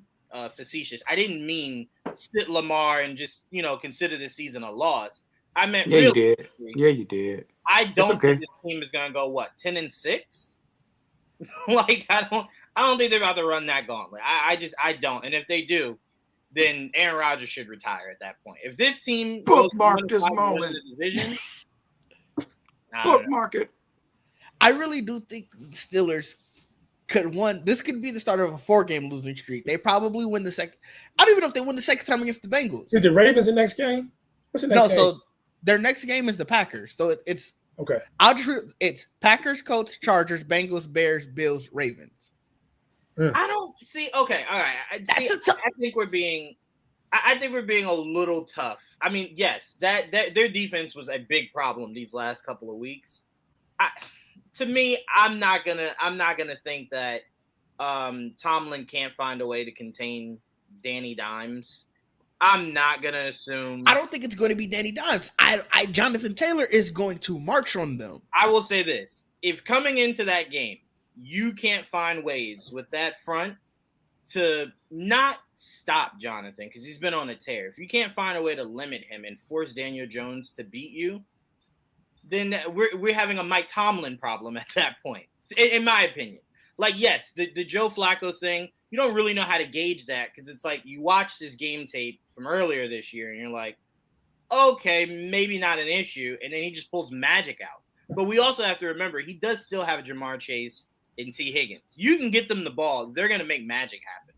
facetious. I didn't mean sit Lamar and just, consider the season a loss. I meant yeah, you did. Yeah, you did. I don't think this team is going to go 10-6. Like, I don't think they're about to run that gauntlet. I don't. And if they do, then Aaron Rodgers should retire at that point. If this team bookmark this moment, the division, bookmark it. I really do think the Steelers could win. This could be the start of a 4-game losing streak. They probably win the second. I don't even know if they win the second time against the Bengals. Is the Ravens the next game? What's the next game? So their next game is the Packers. So it's okay. It's Packers, Colts, Chargers, Bengals, Bears, Bills, Ravens. I don't see. Okay, all right. I think we're being a little tough. I mean, yes, that their defense was a big problem these last couple of weeks. To me, I'm not gonna think that Tomlin can't find a way to contain Danny Dimes. I'm not gonna assume. I don't think it's going to be Danny Dimes. Jonathan Taylor is going to march on them. I will say this: if coming into that game, you can't find ways with that front to not stop Jonathan because he's been on a tear. If you can't find a way to limit him and force Daniel Jones to beat you, then we're having a Mike Tomlin problem at that point, in my opinion. Like, yes, the Joe Flacco thing, you don't really know how to gauge that because it's like you watch this game tape from earlier this year and you're like, okay, maybe not an issue. And then he just pulls magic out. But we also have to remember he does still have Jamar Chase and T. Higgins. You can get them the ball. They're going to make magic happen,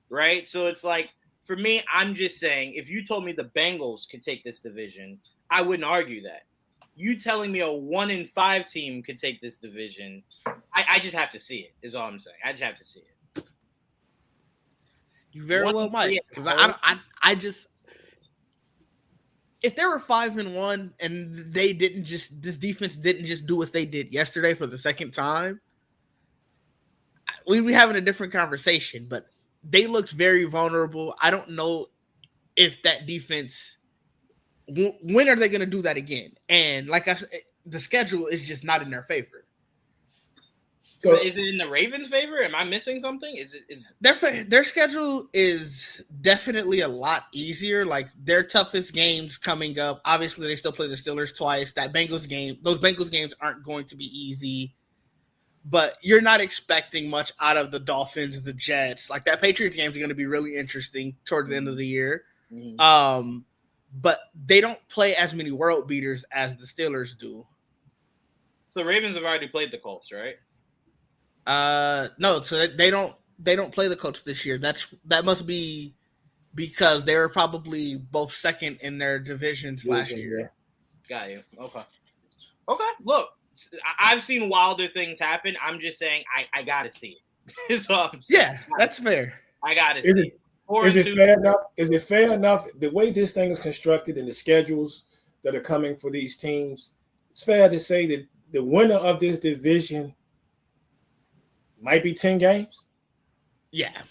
right? So it's like, for me, I'm just saying, if you told me the Bengals could take this division, I wouldn't argue that. You telling me a 1-5 team could take this division, I just have to see it, is all I'm saying. I just have to see it. You very well might. Because I just, if they were 5-1 and this defense didn't just do what they did yesterday for the second time, we'd be having a different conversation. But they looked very vulnerable. I don't know if that defense, when are they going to do that again? And like I said, the schedule is just not in their favor. So is it in the Ravens' favor? Am I missing something? Is their schedule is definitely a lot easier. Like their toughest games coming up. Obviously, they still play the Steelers twice. Those Bengals games aren't going to be easy. but you're not expecting much out of the Dolphins, the Jets. Like that Patriots game is going to be really interesting towards the end of the year. Mhm. But they don't play as many world beaters as the Steelers do. So the Ravens have already played the Colts, right? No, so they don't play the Colts this year. That must be because they were probably both second in their divisions last year. Got you. Okay. Look, I've seen wilder things happen. I'm just saying I gotta see it. Is what I'm saying. Yeah, that's fair. I gotta see it. Is it fair enough? Is it fair enough the way this thing is constructed and the schedules that are coming for these teams? It's fair to say that the winner of this division might be 10 games. Yeah.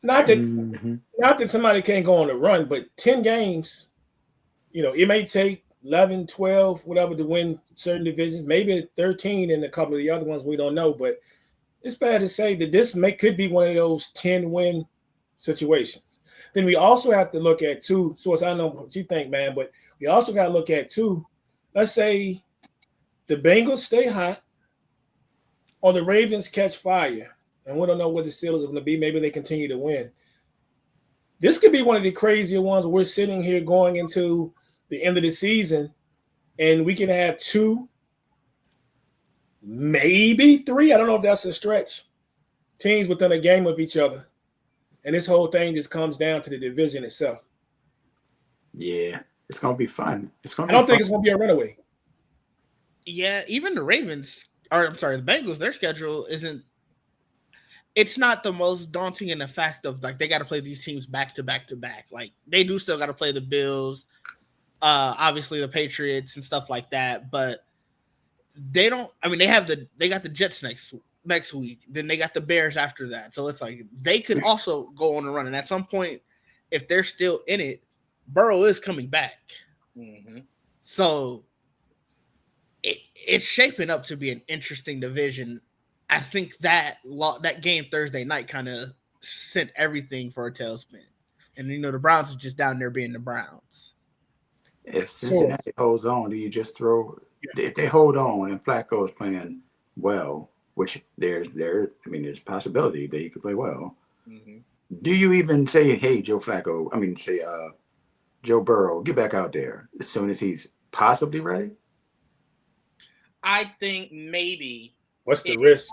Not that somebody can't go on a run, but 10 games, it may take 11, 12, whatever to win certain divisions, maybe 13 in a couple of the other ones we don't know, but it's fair to say that this could be one of those 10-win situations. Then we also have to look at two. Source, I don't know what you think, man, but we also got to look at two. Let's say the Bengals stay hot or the Ravens catch fire, and we don't know what the Steelers are going to be. Maybe they continue to win. This could be one of the crazier ones where we're sitting here going into the end of the season, and we can have two, maybe three. I don't know if that's a stretch. Teams within a game of each other. And this whole thing just comes down to the division itself. Yeah, it's going to be fun. I don't think it's going to be a runaway. Yeah, even the the Bengals, their schedule it's not the most daunting in the fact of like they got to play these teams back to back to back. Like they do still got to play the Bills, obviously the Patriots and stuff like that, but they don't. I mean, they got the Jets next week. Then they got the Bears after that. So it's like they could also go on a run. And at some point, if they're still in it, Burrow is coming back. Mm-hmm. So it's shaping up to be an interesting division. I think that game Thursday night kind of sent everything for a tailspin. And, the Browns are just down there being the Browns. If Cincinnati holds on, do you just throw – if they hold on and Flacco is playing well, which there's a possibility that he could play well, do you even say, hey, Joe Burrow, get back out there as soon as he's possibly ready? I think maybe – what's the risk,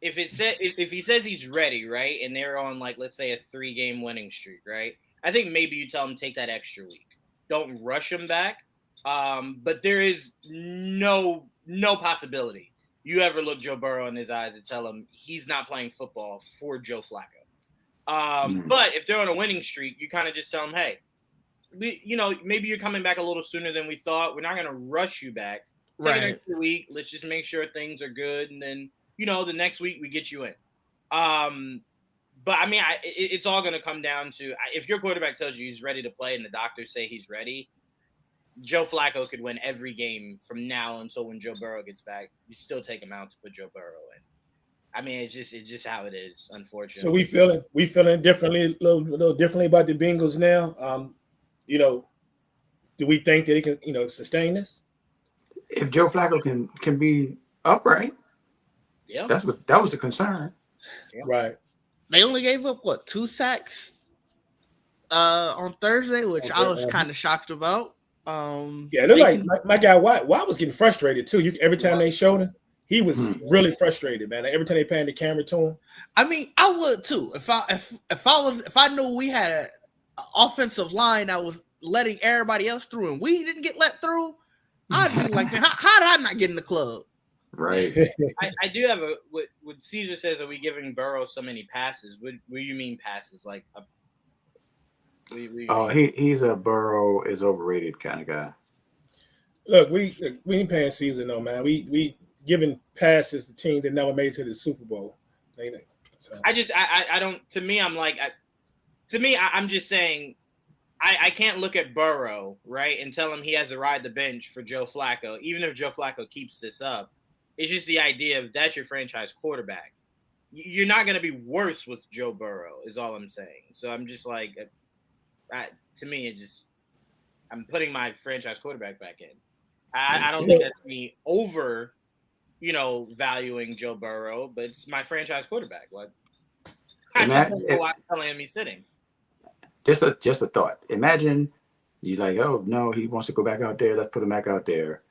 If he says he's ready, right, and they're on let's say a 3-game winning streak, right? I think maybe you tell him take that extra week. Don't rush him back. But there is no possibility you ever look Joe Burrow in his eyes and tell him he's not playing football for Joe Flacco. But if they're on a winning streak, you kind of just tell him, hey, maybe you're coming back a little sooner than we thought. We're not going to rush you back. Take an extra week. Let's just make sure things are good. And then, the next week we get you in. But, I mean, it's all going to come down to if your quarterback tells you he's ready to play and the doctors say he's ready, Joe Flacco could win every game from now until when Joe Burrow gets back. You still take him out to put Joe Burrow in. I mean, it's just how it is, unfortunately. So we feeling differently, a little differently about the Bengals now. Do we think that he can, sustain this? If Joe Flacco can be upright, yeah, that was the concern. Yeah. Right. They only gave up 2 sacks on Thursday, which I was kind of shocked about. It looked like my guy Watt was getting frustrated too. Every time they showed him, he was really frustrated, man. Every time they panned the camera to him. I mean, I would too. If I knew we had an offensive line that was letting everybody else through and we didn't get let through, I'd be like, man, how did I not get in the club? Right. I do have what Caesar says, are we giving Burrow so many passes? What do you mean passes? Like he's a Burrow is overrated kind of guy. Look, we ain't paying Caesar no, man. We giving passes to teams that never made it to the Super Bowl. So. I don't. To me, I'm like, I'm just saying, I can't look at Burrow, right, and tell him he has to ride the bench for Joe Flacco, even if Joe Flacco keeps this up. It's just the idea of that's your franchise quarterback. You're not going to be worse with Joe Burrow, is all I'm saying. So I'm just like, to me, I'm putting my franchise quarterback back in. I don't think that's me over valuing Joe Burrow, but it's my franchise quarterback. Like, I And just that, don't know why I'm telling him he's sitting. just a thought. Imagine you like, oh no, he wants to go back out there. Let's put him back out there.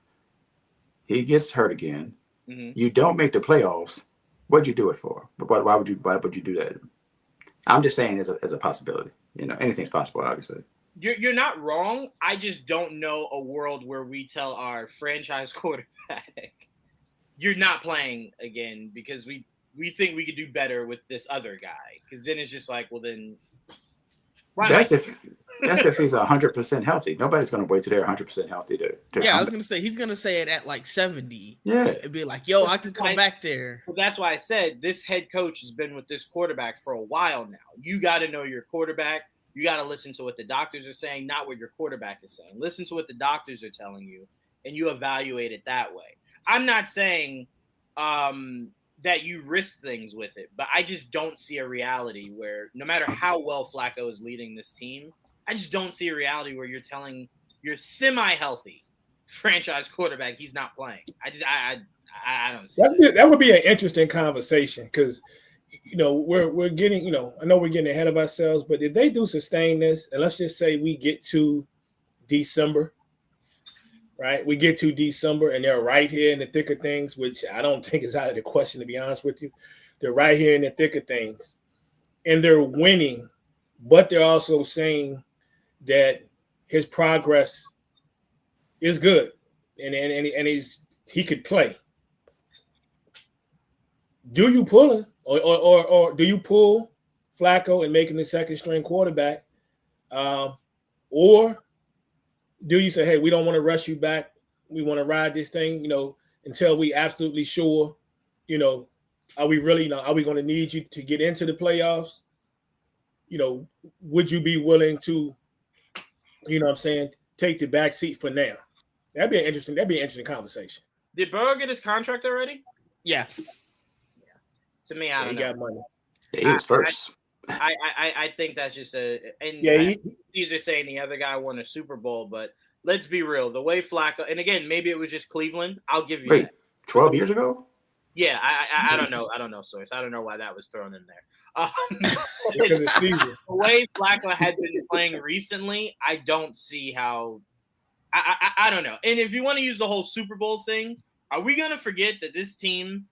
He gets hurt again. Mm-hmm. You don't make the playoffs. What'd you do it for? Why would you do that? I'm just saying as a possibility. Anything's possible, obviously. You're not wrong. I just don't know a world where we tell our franchise quarterback, you're not playing again because we think we could do better with this other guy. Because then it's just like, well, then why That's not? if he's 100% healthy. Nobody's going to wait till they're 100% healthy to Yeah, I was come gonna say he's gonna say it at like 70. Yeah. It'd be like, yo, I can come back there. Well, that's why I said this head coach has been with this quarterback for a while now. You got to know your quarterback. You got to listen to what the doctors are saying, not what your quarterback is saying. Listen to what the doctors are telling you, and you evaluate it that way. I'm not saying that you risk things with it, but I just don't see a reality where no matter how well Flacco is leading this team, I just don't see a reality where you're telling your semi-healthy franchise quarterback he's not playing. I don't see that would be an interesting conversation because we're getting I know we're getting ahead of ourselves, but if they do sustain this, and let's just say we get to December, right? We get to December and they're right here in the thick of things, which I don't think is out of the question, to be honest with you. They're right here in the thick of things and they're winning, but they're also saying that his progress is good and he could play. Do you pull him or do you pull Flacco and make him the second string quarterback? Or do you say, hey, we don't want to rush you back. We want to ride this thing, until we absolutely sure, are we really, are we going to need you to get into the playoffs? Would you be willing to, take the back seat for now? That'd be an interesting conversation. Did Burrow get his contract already? Yeah. To me, I don't know. He got money. Yeah, he was first. I think that's just Caesar saying the other guy won a Super Bowl, but let's be real. The way Flacco, and again, maybe it was just Cleveland. I'll give you that. 12 years ago? Yeah, I don't know. I don't know, Source. I don't know why that was thrown in there. Because it's Caesar. The way Flacco has been playing recently, I don't see how. I don't know. And if you want to use the whole Super Bowl thing, are we going to forget that this team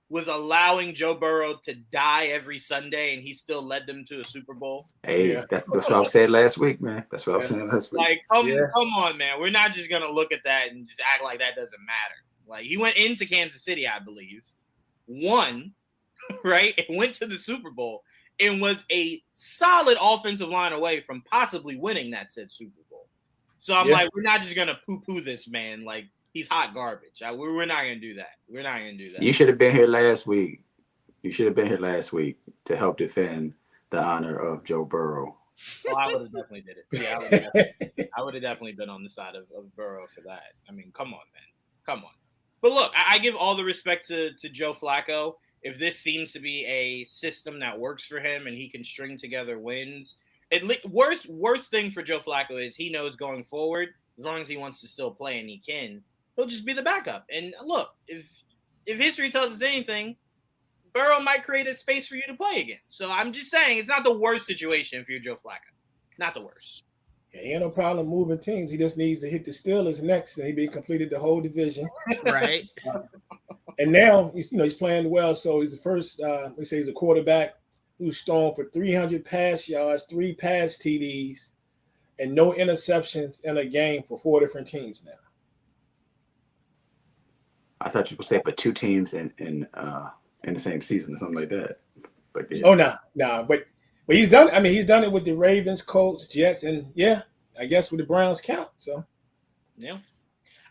was allowing Joe Burrow to die every Sunday, and he still led them to a Super Bowl? Hey, yeah. That's what I said last week, man. That's what I was saying last week. Like, come on, man. We're not just gonna look at that and just act like that doesn't matter. Like, he went into Kansas City, I believe, won, right, and went to the Super Bowl, and was a solid offensive line away from possibly winning that said Super Bowl. So I'm like, we're not just gonna poo-poo this man. Like, he's hot garbage. We're not going to do that. We're not going to do that. You should have been here last week. You should have been here last week to help defend the honor of Joe Burrow. Well, I would have definitely did it. Yeah, I would have definitely been on the side of Burrow for that. I mean, come on, man. Come on. But look, I give all the respect to Joe Flacco. If this seems to be a system that works for him and he can string together wins, worst thing for Joe Flacco is he knows going forward, as long as he wants to still play and he can, he'll just be the backup. And look, if history tells us anything, Burrow might create a space for you to play again. So I'm just saying it's not the worst situation for Joe Flacco. Not the worst. Yeah, he ain't no problem moving teams. He just needs to hit the Steelers next, and he completed the whole division. Right. And now he's playing well. So he's the first. We say he's a quarterback who's thrown for 300 pass yards, 3 pass TDs, and no interceptions in a game for 4 different teams now. I thought you would say for 2 teams in the same season or something like that. But yeah. Oh no, but he's done. I mean, he's done it with the Ravens, Colts, Jets, and I guess with the Browns count. So yeah,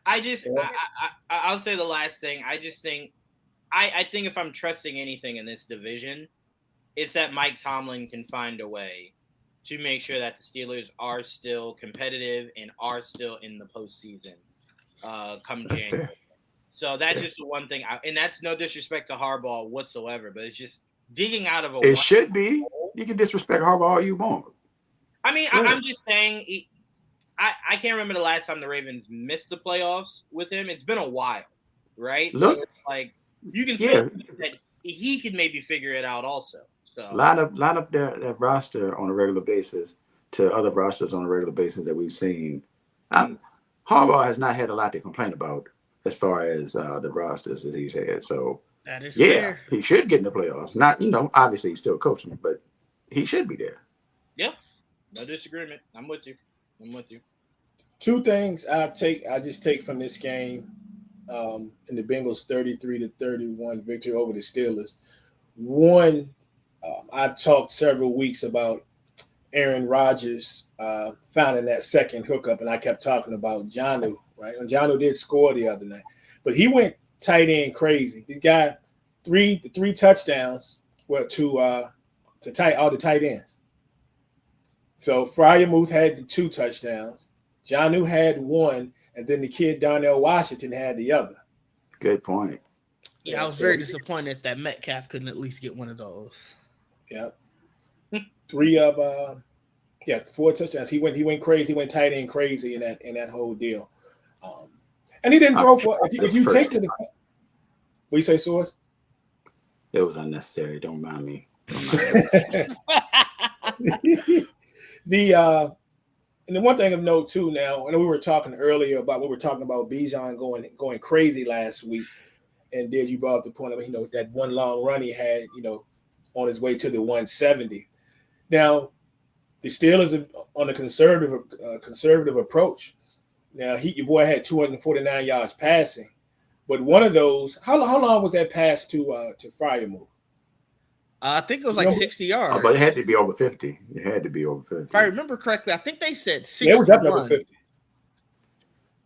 I'll say the last thing. I just think I think if I'm trusting anything in this division, it's that Mike Tomlin can find a way to make sure that the Steelers are still competitive and are still in the postseason come That's January. Fair. So that's just the one thing, and that's no disrespect to Harbaugh whatsoever, but it's just digging out of a. It should be. You can disrespect Harbaugh all you want. I mean, I'm just saying. I can't remember the last time the Ravens missed the playoffs with him. It's been a while. right? Look, So like you can yeah, feel that he could maybe figure it out also. So line up their roster on a regular basis to other rosters on a regular basis that we've seen. Um, Harbaugh has not had a lot to complain about as far as the rosters that he's had. So That is yeah, fair. he should get in the playoffs. Not obviously he's still coaching, but he should be there. yeah, no disagreement. I'm with you. I'm with you. Two things I just take from this game, in the Bengals 33-31 victory over the Steelers. One, I've talked several weeks about Aaron Rodgers finding that second hookup, and I kept talking about Jonnu, right? And Jonnu did score the other night, but he went tight end crazy. This guy, the three touchdowns were to tight all the tight ends. So Fryermuth had the 2 touchdowns, Jonnu had 1, and then the kid Darnell Washington had the other. Good point. Yeah, I Yeah, was so very disappointed that Metcalf couldn't at least get one of those. yeah, 3 of 4 touchdowns. He went crazy. He went tight end crazy in that whole deal. Um, and he didn't throw for. If That's you first. take what you say, Source? It was unnecessary. Don't mind me. Don't mind me. The and the one thing of note too. Now, I know we were talking earlier about Bijan going crazy last week, and did you brought up the point of that one long run he had on his way to the 170. Now, the Steelers are on a conservative approach. Now, your boy had 249 yards passing, but one of those, how long was that pass to Fryermuth? I think it was like 60 yards. But it had to be over 50. It had to be over 50. If I remember correctly, I think they said 61. Yeah, it was definitely over 50.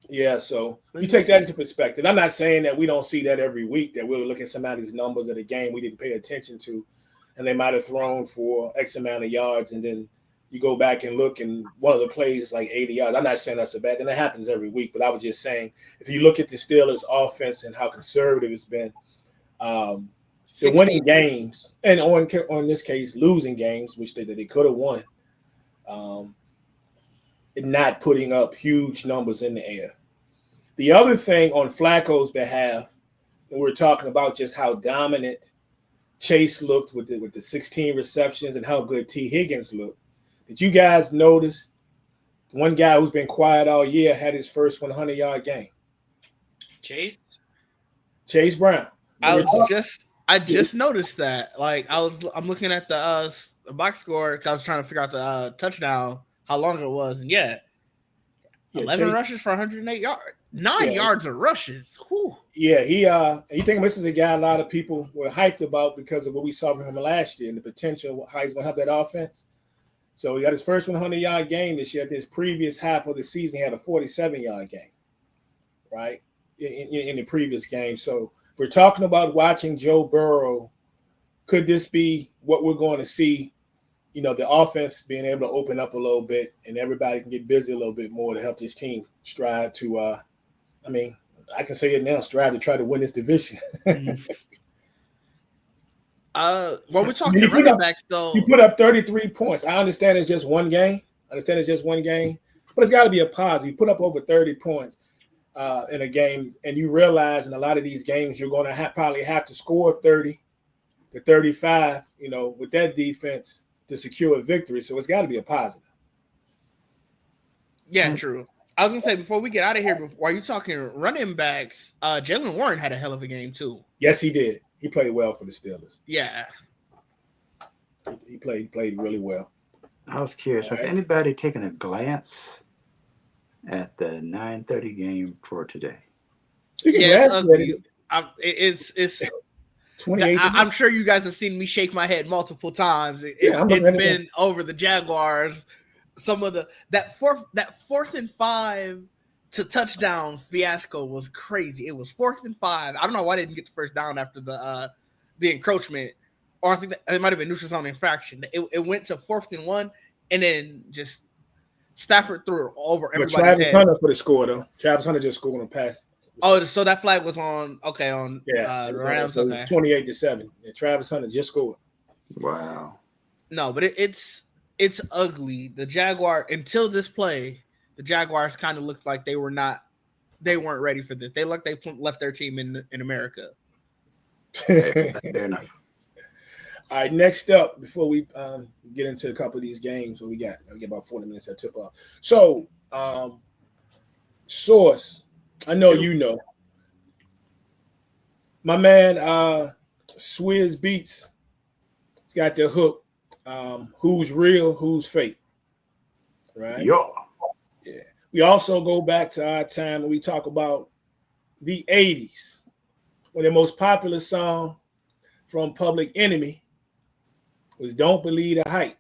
Yeah, so you take that into perspective. I'm not saying that we don't see that every week, that we'll look at somebody's numbers of the game we didn't pay attention to, and they might have thrown for X amount of yards, and then you go back and look, and one of the plays is like 80 yards. I'm not saying that's a bad thing. That happens every week, but I was just saying, if you look at the Steelers' offense and how conservative it's been, they're winning games, and on this case, losing games, which they could have won, and not putting up huge numbers in the air. The other thing on Flacco's behalf, and we're talking about just how dominant Chase looked with the 16 receptions and how good T. Higgins looked. Did you guys notice one guy who's been quiet all year had his first 100-yard game? Chase Brown. I just noticed that. Like I'm looking at the box score because I was trying to figure out the touchdown, how long it was, and 11 rushes for 108 yards, 9 yards of rushes. Whew. Yeah, you think this is a guy a lot of people were hyped about because of what we saw from him last year and the potential how he's going to help that offense. So he got his first 100-yard game this year. This previous half of the season, he had a 47-yard game, right, in the previous game. So if we're talking about watching Joe Burrow, could this be what we're going to see? The offense being able to open up a little bit and everybody can get busy a little bit more to help this team strive to, I can say it now, strive to try to win this division. When we're talking running backs, though, you put up 33 points. I understand it's just one game. But it's got to be a positive. You put up over 30 points in a game, and you realize in a lot of these games you're going to probably have to score 30 to 35, with that defense to secure a victory. So it's got to be a positive. Yeah, true. I was going to say, before we get out of here, while you're talking running backs, Jalen Warren had a hell of a game, too. Yes, he did. He played well for the Steelers. Yeah. He played really well. I was curious. Has anybody taken a glance at the 9:30 game for today? It's 28. I'm sure you guys have seen me shake my head multiple times. It's been over the Jaguars. Some of that fourth and 5 to touchdown fiasco was crazy. It was 4th and 5. I don't know why they didn't get the first down after the encroachment, or I think that it might have been neutral zone infraction. It went to 4th and 1, and then just Stafford threw it over everybody's head. Travis Hunter for the score though. Travis Hunter just scored on a pass. Oh, so that flag was on the Rams. So it was 28-7. And Travis Hunter just scored. Wow. No, but it's ugly. The Jaguar, until this play, the Jaguars kind of looked like they were not they weren't ready for this. They left their team in America. Fair enough. All right, next up, before we get into a couple of these games, we get about 40 minutes at tip off. So, Source, I know you know. My man, Swizz Beats, he's got the hook. Who's real, who's fake, right? Yeah. We also go back to our time when we talk about the 80s, when the most popular song from Public Enemy was "Don't Believe the Hype."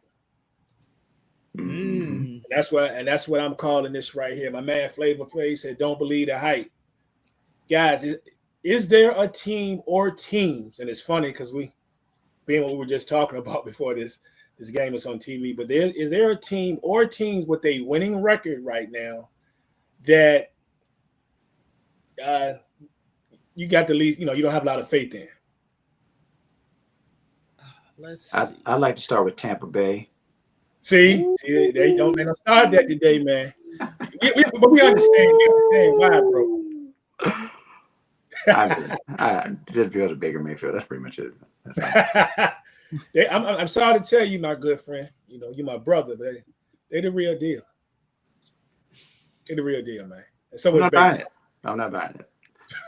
Mm. And that's what I'm calling this right here. My man Flavor Flav said, "Don't believe the hype." Guys, is there a team or teams? And it's funny because being what we were just talking about before this game is on TV, but is there a team or teams with a winning record right now that you got the least, you don't have a lot of faith in? Let's see. I'd like to start with Tampa Bay. See, they don't start that today, man. But we understand. Why, bro. I did feel the Baker Mayfield. That's pretty much it. I'm sorry to tell you, my good friend. You're my brother, but they're the real deal. They're the real deal, man. And so I'm not buying it. I'm not buying it.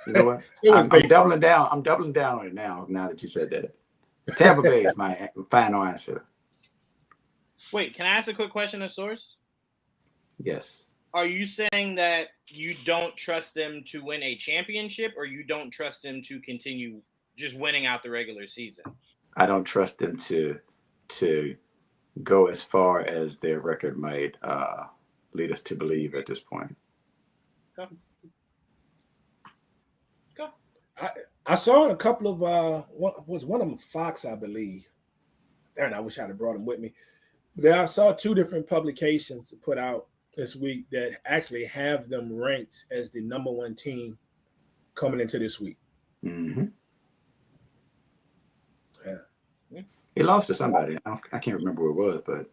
You know what? I'm doubling down. I'm doubling down on it now that you said that. Tampa Bay is my final answer. Wait, can I ask a quick question to Source? Yes. Are you saying that you don't trust them to win a championship, or you don't trust them to continue just winning out the regular season? I don't trust them to go as far as their record might lead us to believe at this point. Go. I saw a couple of was one of them Fox, I believe. Darn, I wish I'd have brought them with me. I saw two different publications put out this week that actually have them ranked as the number one team coming into this week. Mm-hmm. Yeah. He lost to somebody. I can't remember who it was, but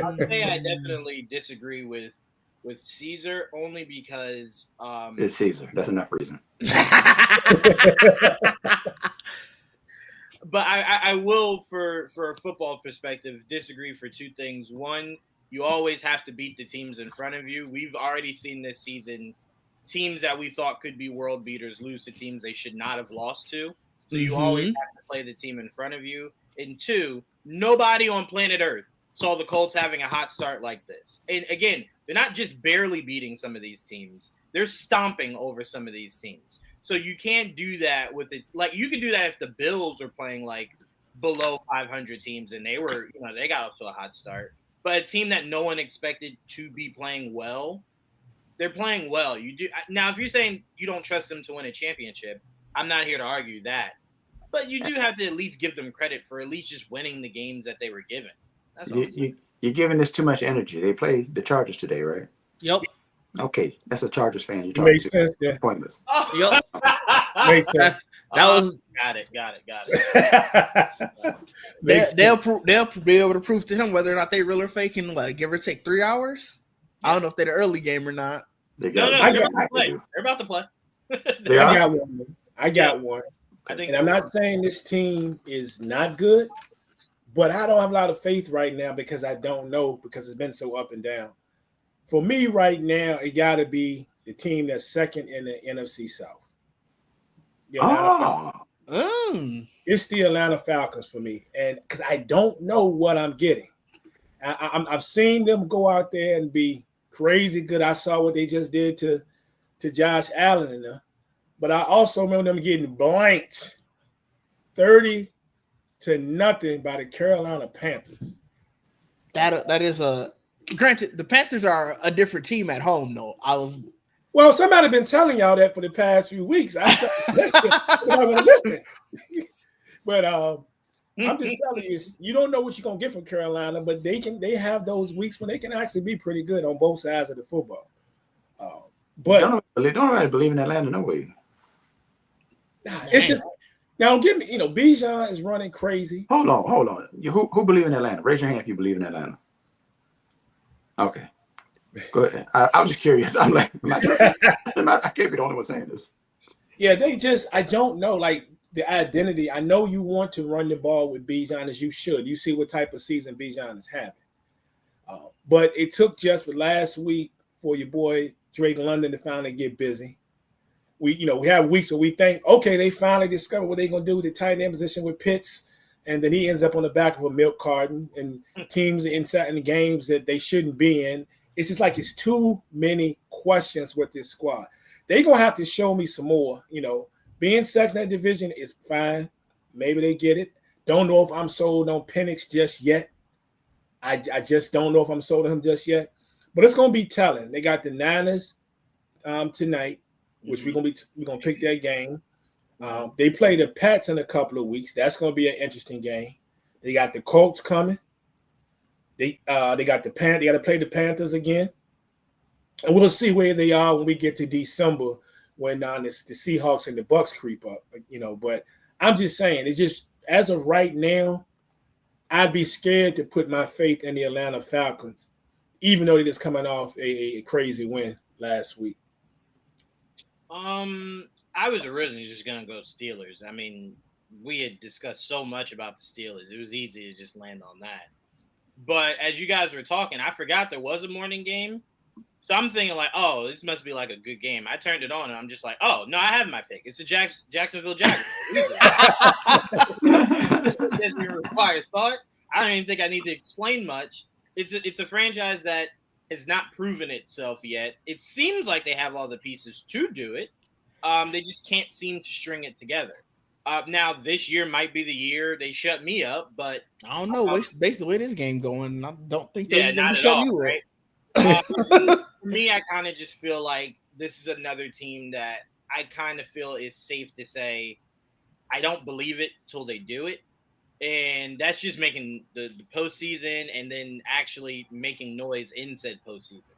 I'll say I definitely disagree with Caesar, only because it's Caesar. That's enough reason. But I will, for a football perspective, disagree for two things. One, you always have to beat the teams in front of you. We've already seen this season teams that we thought could be world beaters lose to teams they should not have lost to. So you always have to play the team in front of you. And two, nobody on planet Earth saw the Colts having a hot start like this. And again, they're not just barely beating some of these teams. They're stomping over some of these teams. So you can't do that with it. Like, you could do that if the Bills are playing like below 500 teams and they got off to a hot start. But a team that no one expected to be playing well, they're playing well. You do now. If you're saying you don't trust them to win a championship, I'm not here to argue that. But you do have to at least give them credit for at least just winning the games that they were given. That's all. You're giving this too much energy. They played the Chargers today, right? Yep. Okay, that's a Chargers fan. You're talking Makes sense. Yeah. Pointless. Yep. Makes sense. That was got it. They'll be able to prove to him whether or not they real or fake in give or take 3 hours. I don't know if they're the early game or not. They're about to play. I got one. And I'm not saying this team is not good, but I don't have a lot of faith right now because I don't know, because it's been so up and down. For me right now, it got to be the team that's second in the NFC South. The Atlanta Falcons. It's the Atlanta Falcons for me, and because I don't know what I'm getting. I've seen them go out there and be crazy good. I saw what they just did to Josh Allen and them, but I also remember them getting blanked 30-0 by the Carolina Panthers. That is a granted. The Panthers are a different team at home, though. Well, somebody been telling y'all that for the past few weeks. I want to listen. But I'm just telling you, you don't know what you're gonna get from Carolina, but they have those weeks when they can actually be pretty good on both sides of the football. But don't nobody believe in Atlanta, no way. It's just now. Give me, Bijan is running crazy. Hold on. Who believe in Atlanta? Raise your hand if you believe in Atlanta. Okay. Go ahead. I was just curious. I'm like, I can't be the only one saying this. Yeah, I don't know, like the identity. I know you want to run the ball with Bijan as you should. You see what type of season Bijan is having. But it took just for last week for your boy Drake London to finally get busy. We have weeks where we think, okay, they finally discovered what they're going to do with the tight end position with Pitts, and then he ends up on the back of a milk carton, and teams inside in the games that they shouldn't be in. It's just like it's too many questions with this squad. They're going to have to show me some more. Being second in that division is fine. Maybe they get it. Don't know if I'm sold on Penix just yet. I just don't know if I'm sold on him just yet. But it's going to be telling. They got the Niners tonight, which we're gonna pick that game. They play the Pats in a couple of weeks. That's gonna be an interesting game. They got the Colts coming. They got They got to play the Panthers again, and we'll see where they are when we get to December when the Seahawks and the Bucs creep up. But I'm just saying, it's just as of right now, I'd be scared to put my faith in the Atlanta Falcons, even though they're just coming off a crazy win last week. I was originally just gonna go Steelers. I mean, we had discussed so much about the Steelers. It was easy to just land on that. But as you guys were talking, I forgot there was a morning game. So I'm thinking like, oh, this must be like a good game. I turned it on and I'm just like, oh, no, I have my pick. It's the Jacksonville Jaguars. It doesn't even require thought. I don't even think I need to explain much. It's a franchise that has not proven itself yet. It seems like they have all the pieces to do it. They just can't seem to string it together. Now, this year might be the year they shut me up, but I don't know. Based the way this game going, I don't think they're not shut all, you right? up. For me, I kind of just feel like this is another team that I kind of feel is safe to say I don't believe it till they do it. And that's just making the postseason and then actually making noise in said postseason.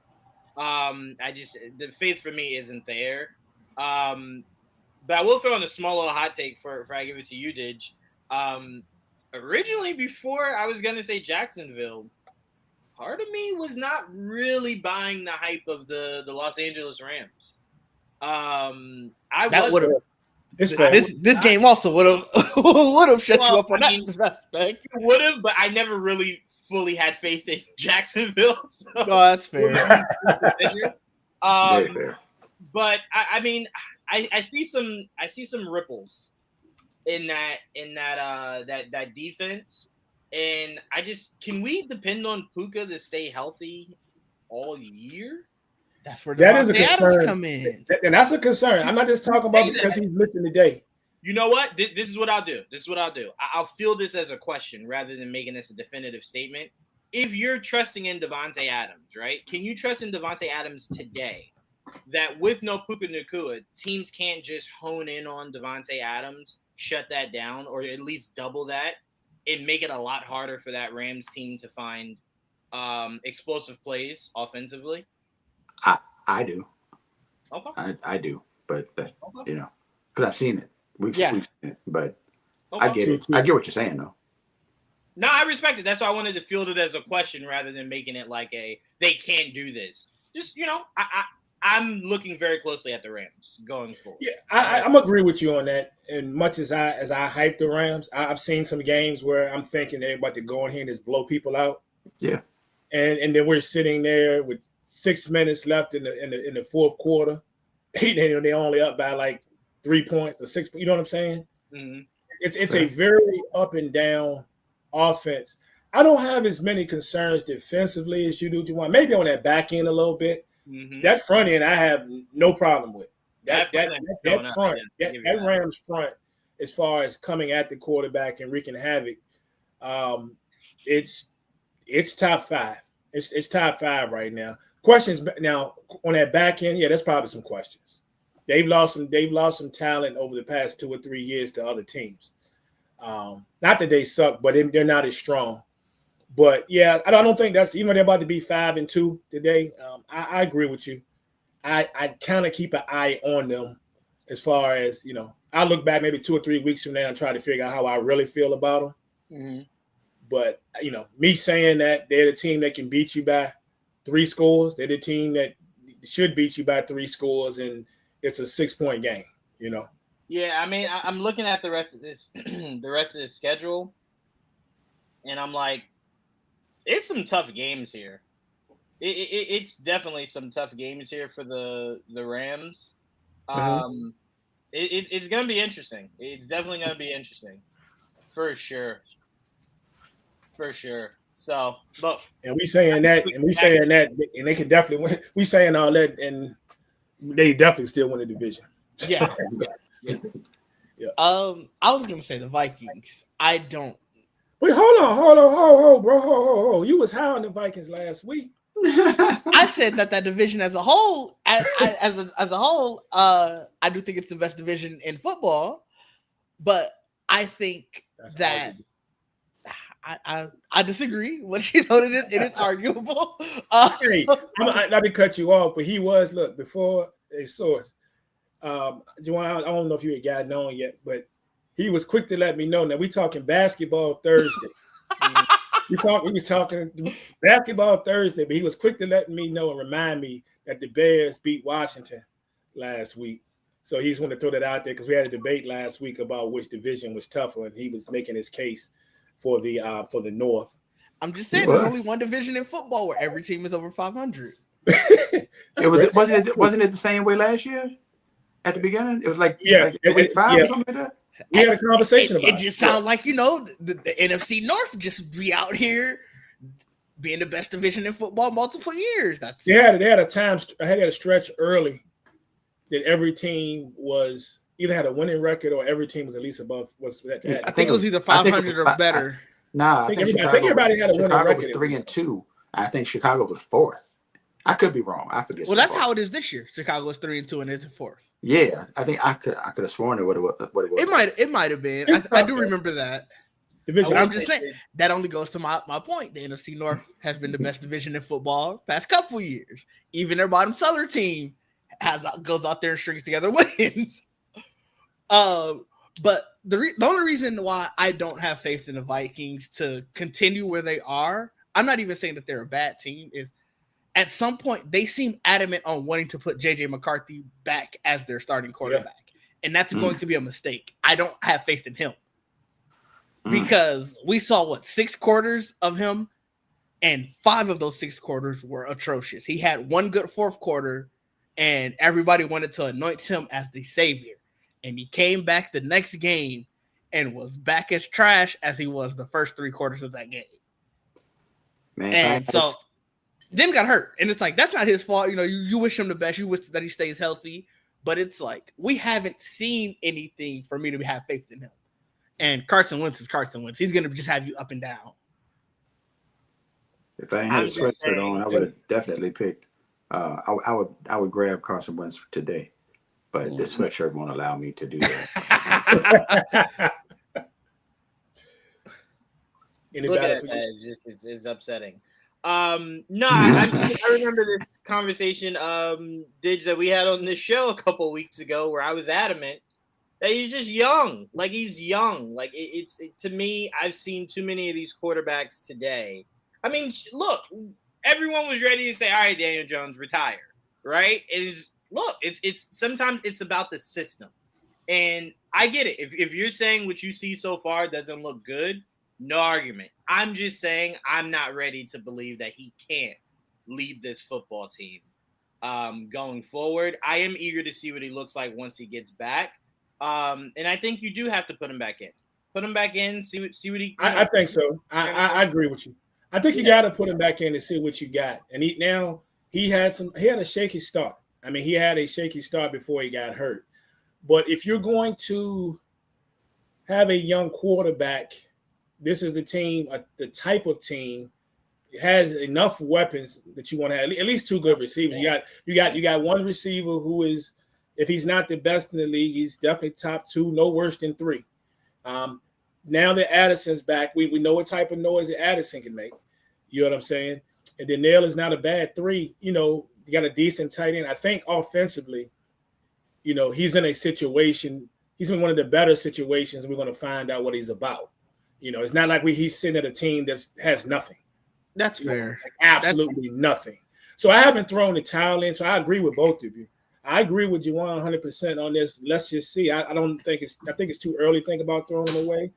The faith for me isn't there. But I will throw in a small little hot take for I give it to you, Didge. Originally, before I was gonna say Jacksonville, part of me was not really buying the hype of the Los Angeles Rams. This game also would have shut you up on that aspect. Would have, but I never really fully had faith in Jacksonville. So. No, that's fair. Very fair. But I mean, I see some ripples in that defense, and can we depend on Puka to stay healthy all year? That's where that is a concern. Come in. And that's a concern. I'm not just talking about because he's missing today. You know what? This is what I'll do. I'll feel this as a question rather than making this a definitive statement. If you're trusting in Devontae Adams, right? Can you trust in Devontae Adams today that with no Puka Nacua, teams can't just hone in on Devontae Adams, shut that down, or at least double that, and make it a lot harder for that Rams team to find explosive plays offensively? I do. Okay. I do, but because I've seen it. We've seen it, but Okay. I get it. I get what you're saying, though. No, I respect it. That's why I wanted to field it as a question rather than making it like they can't do this. Just I'm looking very closely at the Rams going forward. Yeah, I'm agree with you on that. And much as I hype the Rams, I've seen some games where I'm thinking they're about to go in here and just blow people out. Yeah, and then we're sitting there with 6 minutes left in the fourth quarter. They're only up by like 3 points or 6. You know what I'm saying? Mm-hmm. It's a very up and down offense. I don't have as many concerns defensively as you do, Juwan. Maybe on that back end a little bit. Mm-hmm. That front end, I have no problem with. That Rams front, as far as coming at the quarterback and wreaking havoc, it's top 5. It's top 5 right now. Questions now on that back end, there's probably some questions. They've lost some talent over the past 2 or 3 years to other teams. Not that they suck, but they're not as strong. But I don't think that's, even though they're about to be 5-2 today. I agree with you. I kind of keep an eye on them as far as I look back maybe 2 or 3 weeks from now and try to figure out how I really feel about them. Mm-hmm. But me saying that they're the team that can beat you by 3 scores. They're the team that should beat you by 3 scores, and it's a 6-point game. Yeah, I mean, I'm looking at the rest of this, the rest of the schedule, and I'm like, it's some tough games here. It's definitely some tough games here for the Rams. It's going to be interesting. It's definitely going to be interesting, for sure. So, but and we saying that, and they can definitely win. We saying all that, and they definitely still win the division. Yeah. yeah. I was gonna say the Vikings. I don't. Wait, hold, bro, hold. You was high on the Vikings last week. I said that division as a whole, as a whole, I do think it's the best division in football, but I think that I disagree. What you know, it is arguable. Hey, not to cut you off, but he was before a source. Juwan, I don't know if you had gotten on yet, but he was quick to let me know. Now we talking basketball Thursday. He was talking basketball Thursday, but he was quick to let me know and remind me that the Bears beat Washington last week. So he just wanted to throw that out there because we had a debate last week about which division was tougher, and he was making his case for the North. I'm just saying, there's only one division in football where every team is over 500. Wasn't it the same way last year? At the beginning, it was like week 5 or something like that. We had a conversation about it. It just sounds like the NFC North just be out here being the best division in football multiple years. They had a stretch early that every team was either had a winning record or every team was at least above. I think it was either 500 or better. I think everybody had a winning record. Chicago was 3-2. I think Chicago was 4th. I could be wrong. I forget. Well, that's how it is this year. Chicago is 3-2 and it's 4th. Yeah, I think I could have sworn it was. It might have been. I do remember that. I'm just saying that only goes to my point. The NFC North has been the best division in football past couple years. Even their bottom seller team goes out there and strings together wins. But the only reason why I don't have faith in the Vikings to continue where they are, I'm not even saying that they're a bad team, is at some point they seem adamant on wanting to put JJ McCarthy back as their starting quarterback. And that's going to be a mistake. I don't have faith in him. Because we saw 6 quarters of him, and 5 of those 6 quarters were atrocious. He had one good 4th quarter, and everybody wanted to anoint him as the savior. And he came back the next game and was back as trash as he was the first 3 quarters of that game. Man, and so then got hurt. And it's like, that's not his fault. You wish him the best. You wish that he stays healthy. But it's like, we haven't seen anything for me to have faith in him. And Carson Wentz is Carson Wentz. He's going to just have you up and down. If I had a sweatshirt on, I would have definitely picked. I would grab Carson Wentz today, but this sweatshirt won't allow me to do that. Look at that. It's upsetting. No, I remember this conversation, Diggs, that we had on this show a couple of weeks ago, where I was adamant that he's just young. Like, he's young. Like, to me, I've seen too many of these quarterbacks today. I mean, look, everyone was ready to say, all right, Daniel Jones, retire, right? It's sometimes it's about the system. And I get it. If you're saying what you see so far doesn't look good, no argument. I'm just saying I'm not ready to believe that he can't lead this football team going forward. I am eager to see what he looks like once he gets back. And I think you do have to put him back in. Put him back in, see what he. I think so. I agree with you. I think you got to put him back in and see what you got. And he had a shaky start. I mean, he had a shaky start before he got hurt. But if you're going to have a young quarterback, this is the team, the type of team has enough weapons that you want to have at least 2 good receivers. You got one receiver who is, if he's not the best in the league, he's definitely top 2, no worse than 3. Now that Addison's back, we know what type of noise that Addison can make. You know what I'm saying? And then Nail is not a bad 3. You got a decent tight end. I think offensively, he's in a situation. He's in one of the better situations. We're going to find out what he's about. It's not like he's sitting at a team that has nothing. That's fair. Absolutely nothing. So I haven't thrown the towel in. So I agree with both of you. I agree with you 100% on this. Let's just see. I don't think it's. I think it's too early to think about throwing them away.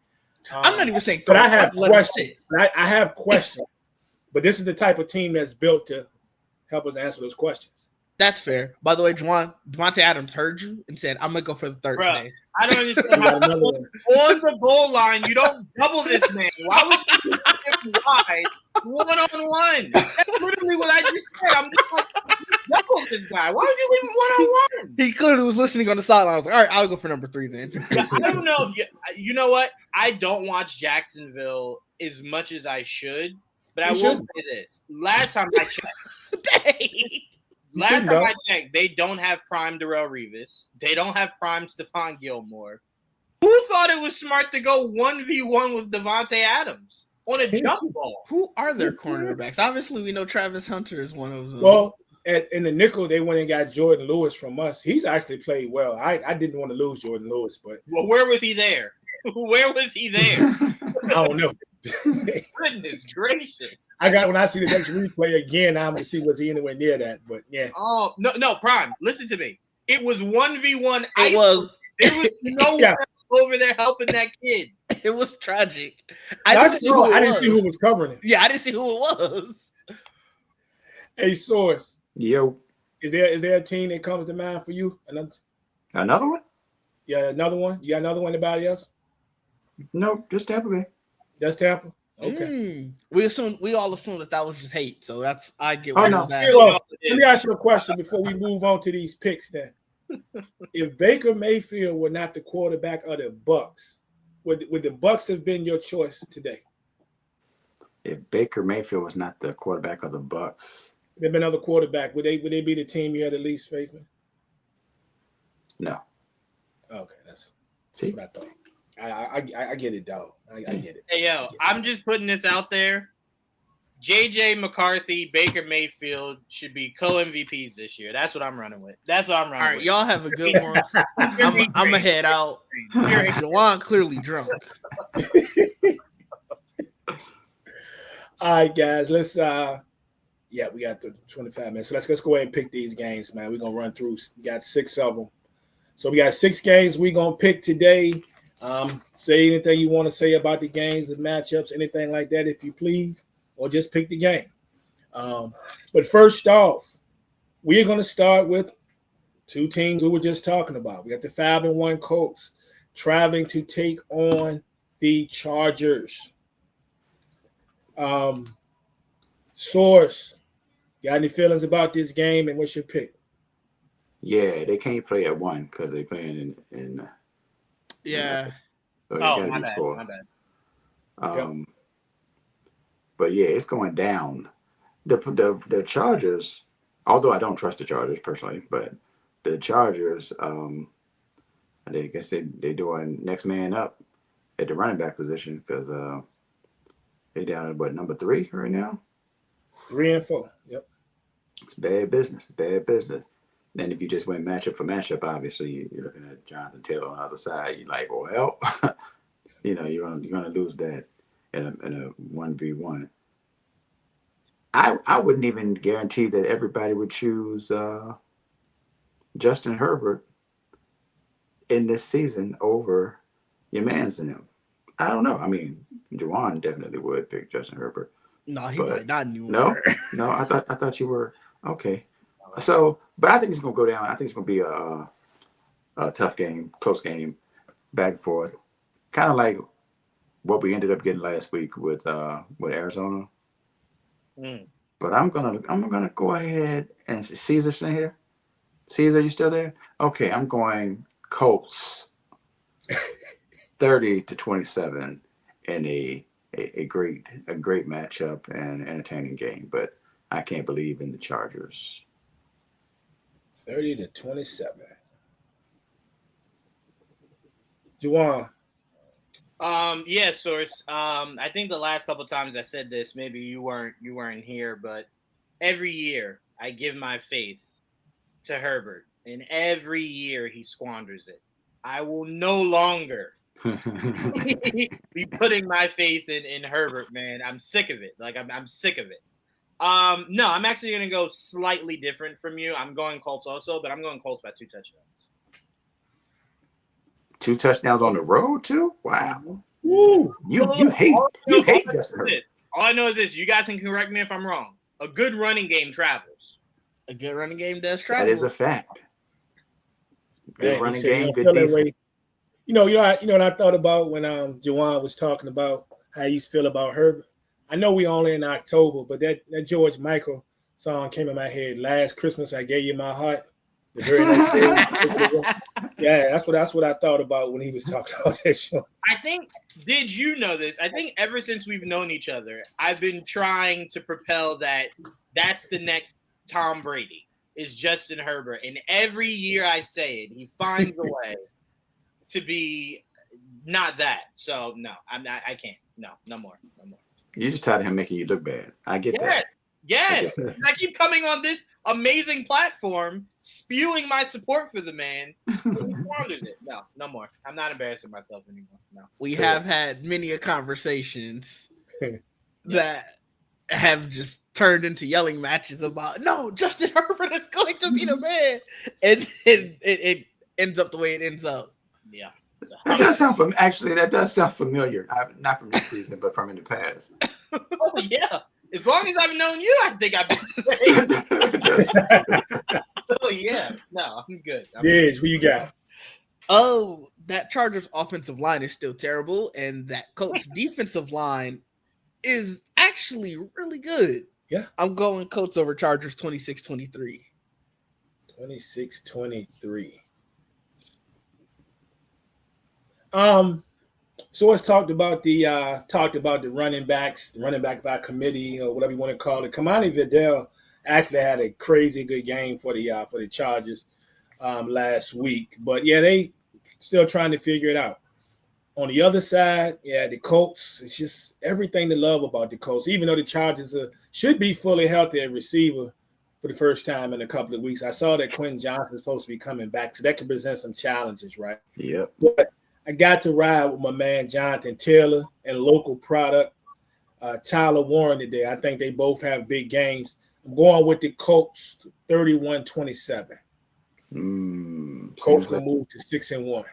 I'm not even saying, but I have let 'em questions. sit. I have questions. But this is the type of team that's built to help us answer those questions. That's fair. By the way, Devontae Adams heard you and said, "I'm gonna go for the third Bruh, today." I don't understand We got how another one. on the goal line you don't double this man. Why would you leave him wide 1-on-1? That's literally what I just said. I'm just like, double this guy. Why would you leave him 1-on-1? He clearly was listening on the sideline. I was like, "All right, I'll go for number 3 then." Yeah, I don't know. You know what? I don't watch Jacksonville as much as I should, but I will say this: last time I checked, they don't have prime Darrelle Revis. They don't have prime Stephon Gilmore. Who thought it was smart to go 1v1 with Devontae Adams on a jump ball? Who are their cornerbacks? Obviously, we know Travis Hunter is one of them. Well, in the nickel, they went and got Jordan Lewis from us. He's actually played well. I didn't want to lose Jordan Lewis, but where was he there? Where was he there? I don't know. Goodness gracious! When I see the next replay again, I'm gonna see was he anywhere near that. But yeah. Oh no, Prime. Listen to me. It was 1v1. It was. There was no one over there helping that kid. It was tragic. I didn't see who was covering it. Yeah, I didn't see who it was. Hey, Source. Yo. Is there a team that comes to mind for you? Another one? Yeah, another one. You got another one? Anybody else? Nope, just Tampa Bay. That's Tampa. Okay. We all assumed that was just hate. So that's I get. Oh no. Let me ask you a question before we move on to these picks. Then, if Baker Mayfield were not the quarterback of the Bucs, would the Bucs have been your choice today? If Baker Mayfield was not the quarterback of the Bucs, there'd been another quarterback. Would they be the team you had the least faith in? No. Okay, that's what I thought. I get it, dog. I get it. Hey, yo, I'm just putting this out there. JJ McCarthy, Baker Mayfield should be co-MVPs this year. That's what I'm running with. All right, y'all have a good one. I'm gonna head out. Juwan clearly drunk. All right, guys. Let's we got the 25 minutes. So let's go ahead and pick these games, man. We're gonna run through. We got 6 of them. So we got 6 games we're gonna pick today. Say anything you want to say about the games, the matchups, anything like that, if you please, or just pick the game. But first off, we're going to start with 2 teams we were just talking about. We got the 5-1 Colts traveling to take on the Chargers. Source, got any feelings about this game, and what's your pick? Yeah, they can't play at 1 because they're playing in yeah. So my bad. But yeah, it's going down. The Chargers, although I don't trust the Chargers personally, but the Chargers, I guess they're doing next man up at the running back position because they're down at number 3 right now. 3 and 4. Yep. It's bad business. Then if you just went matchup for matchup, obviously you're looking at Jonathan Taylor on the other side. You're like, well, you're gonna lose that in a 1v1. I wouldn't even guarantee that everybody would choose Justin Herbert in this season over your man's in him. I don't know. I mean, Juwan definitely would pick Justin Herbert. No, he might not anymore. No. I thought you were okay. So, but I think it's going to go down. I think it's going to be a tough game, close game, back and forth, kind of like what we ended up getting last week with Arizona. But I'm gonna go ahead and Caesar's in here. Caesar, you still there? Okay, I'm going Colts, 30-27 in a great matchup and entertaining game. But I can't believe in the Chargers. 30-27. Juwan. Yeah, Source. I think the last couple times I said this, maybe you weren't here, but every year I give my faith to Herbert, and every year he squanders it. I will no longer be putting my faith in Herbert, man. I'm sick of it. Like I'm sick of it. No, I'm actually going to go slightly different from you. I'm going Colts also, but I'm going Colts by 2 touchdowns. 2 touchdowns on the road too? Wow. Woo. You hate Justin Herbert. All I know is this. You guys can correct me if I'm wrong. A good running game travels. A good running game does travel. That is a fact. Good Man, running said, game, good defense. You know what I thought about when Juwan was talking about how you feel about Herbert. I know we only in October, but that George Michael song came in my head. Last Christmas, I gave you my heart. The very next day, yeah, that's what I thought about when he was talking about that show. I think. Did you know this? I think ever since we've known each other, I've been trying to propel that's the next Tom Brady is Justin Herbert, and every year I say it, he finds a way to be not that. So no, I'm not. I can't. No more. You're just tired of him making you look bad. I get that. Yes. I keep coming on this amazing platform, spewing my support for the man. He squanders it. No more. I'm not embarrassing myself anymore. No. We have had many conversations that have just turned into yelling matches about, no, Justin Herbert is going to be the man. And it ends up the way it ends up. Yeah. That does sound familiar. Not from this season, but from in the past. Oh, yeah. As long as I've known you, I think I've been safe. Oh, yeah. No, I'm good. Diz, what you got? Oh, that Chargers offensive line is still terrible, and that Colts defensive line is actually really good. Yeah. I'm going Colts over Chargers 26-23. 26-23. So it's talked about the running back by committee or whatever you want to call it. Kamani Vidal actually had a crazy good game for the Chargers last week, but yeah, they still trying to figure it out. On the other side, yeah, the Colts. It's just everything to love about the Colts. Even though the Chargers should be fully healthy at receiver for the first time in a couple of weeks, I saw that Quentin Johnson is supposed to be coming back, so that can present some challenges, right? Yep. But I got to ride with my man Jonathan Taylor and local product Tyler Warren today. I think they both have big games. I'm going with the Colts 31-27. Colts gonna move to 6-1.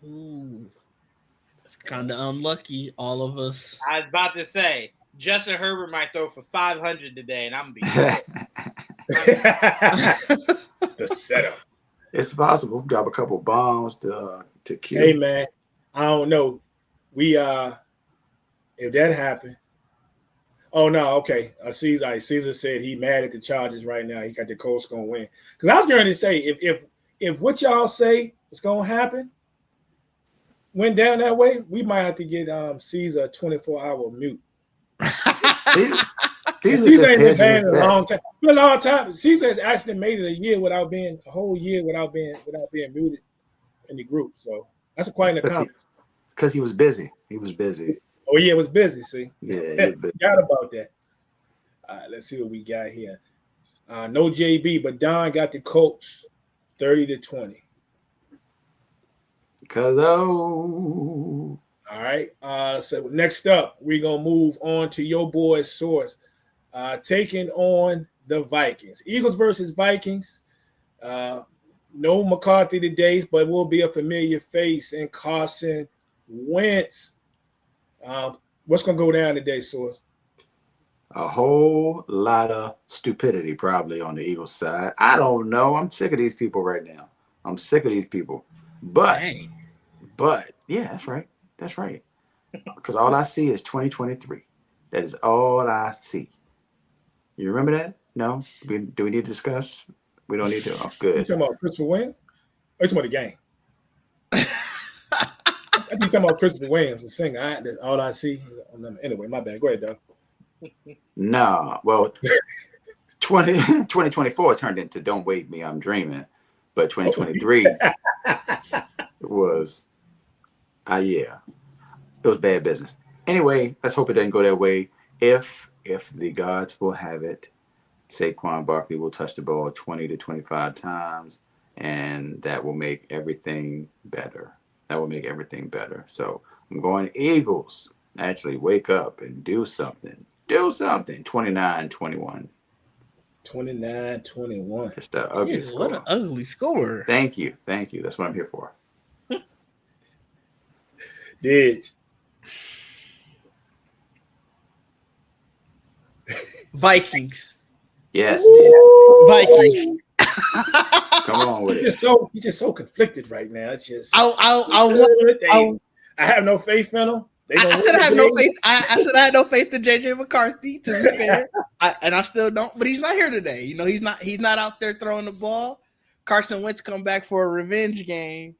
Ooh, it's kind of unlucky. All of us. I was about to say Justin Herbert might throw for 500 today, and I'm be the setup. It's possible. Drop a couple bombs to kill. Hey man, I don't know. We if that happened. Oh no, okay. Caesar said he mad at the Chargers right now. He got the Colts gonna win. Because I was going to say if what y'all say is gonna happen went down that way, we might have to get Caesar a 24-hour mute. Caesar ain't been banned in a long time. For a long time. Caesar has actually made it a whole year without being muted in the group. So that's quite an accomplishment. Because he was busy. Oh yeah, it was busy. See, yeah, forgot about that. All right, let's see what we got here. No JB, but Don got the Colts 30-20. All right. So next up, we're gonna move on to your boy's source, taking on the Vikings. Eagles versus Vikings. No McCarthy today, but will be a familiar face in Carson Wentz. What's gonna go down today, Source? A whole lot of stupidity probably on the Eagles side. I don't know. I'm sick of these people right now. But yeah, that's right. Because all I see is 2023. That is all I see. You remember that? No? Do we need to discuss? We don't need to. Oh, good. You talking about Christopher Williams? Or you talking about the game? I think talking about Christopher Williams, the singer. All I see. Anyway, my bad. Go ahead, Doug. No, well, 2024 turned into Don't Wake Me, I'm Dreaming. But 2023 was, it was bad business. Anyway, let's hope it doesn't go that way. If the gods will have it, Saquon Barkley will touch the ball 20 to 25 times, and that will make everything better. So I'm going Eagles. Actually, wake up and do something. 29-21 29-21. Just an ugly Yes, what an score. ugly score. Thank you. That's what I'm here for. Did Vikings. Yes, Vikings. come on with he's it. just so conflicted right now. It's just I I have no faith in them. I said I have no faith. I said I had no faith in JJ McCarthy. To be fair, I still don't. But he's not here today. You know, he's not out there throwing the ball. Carson Wentz come back for a revenge game.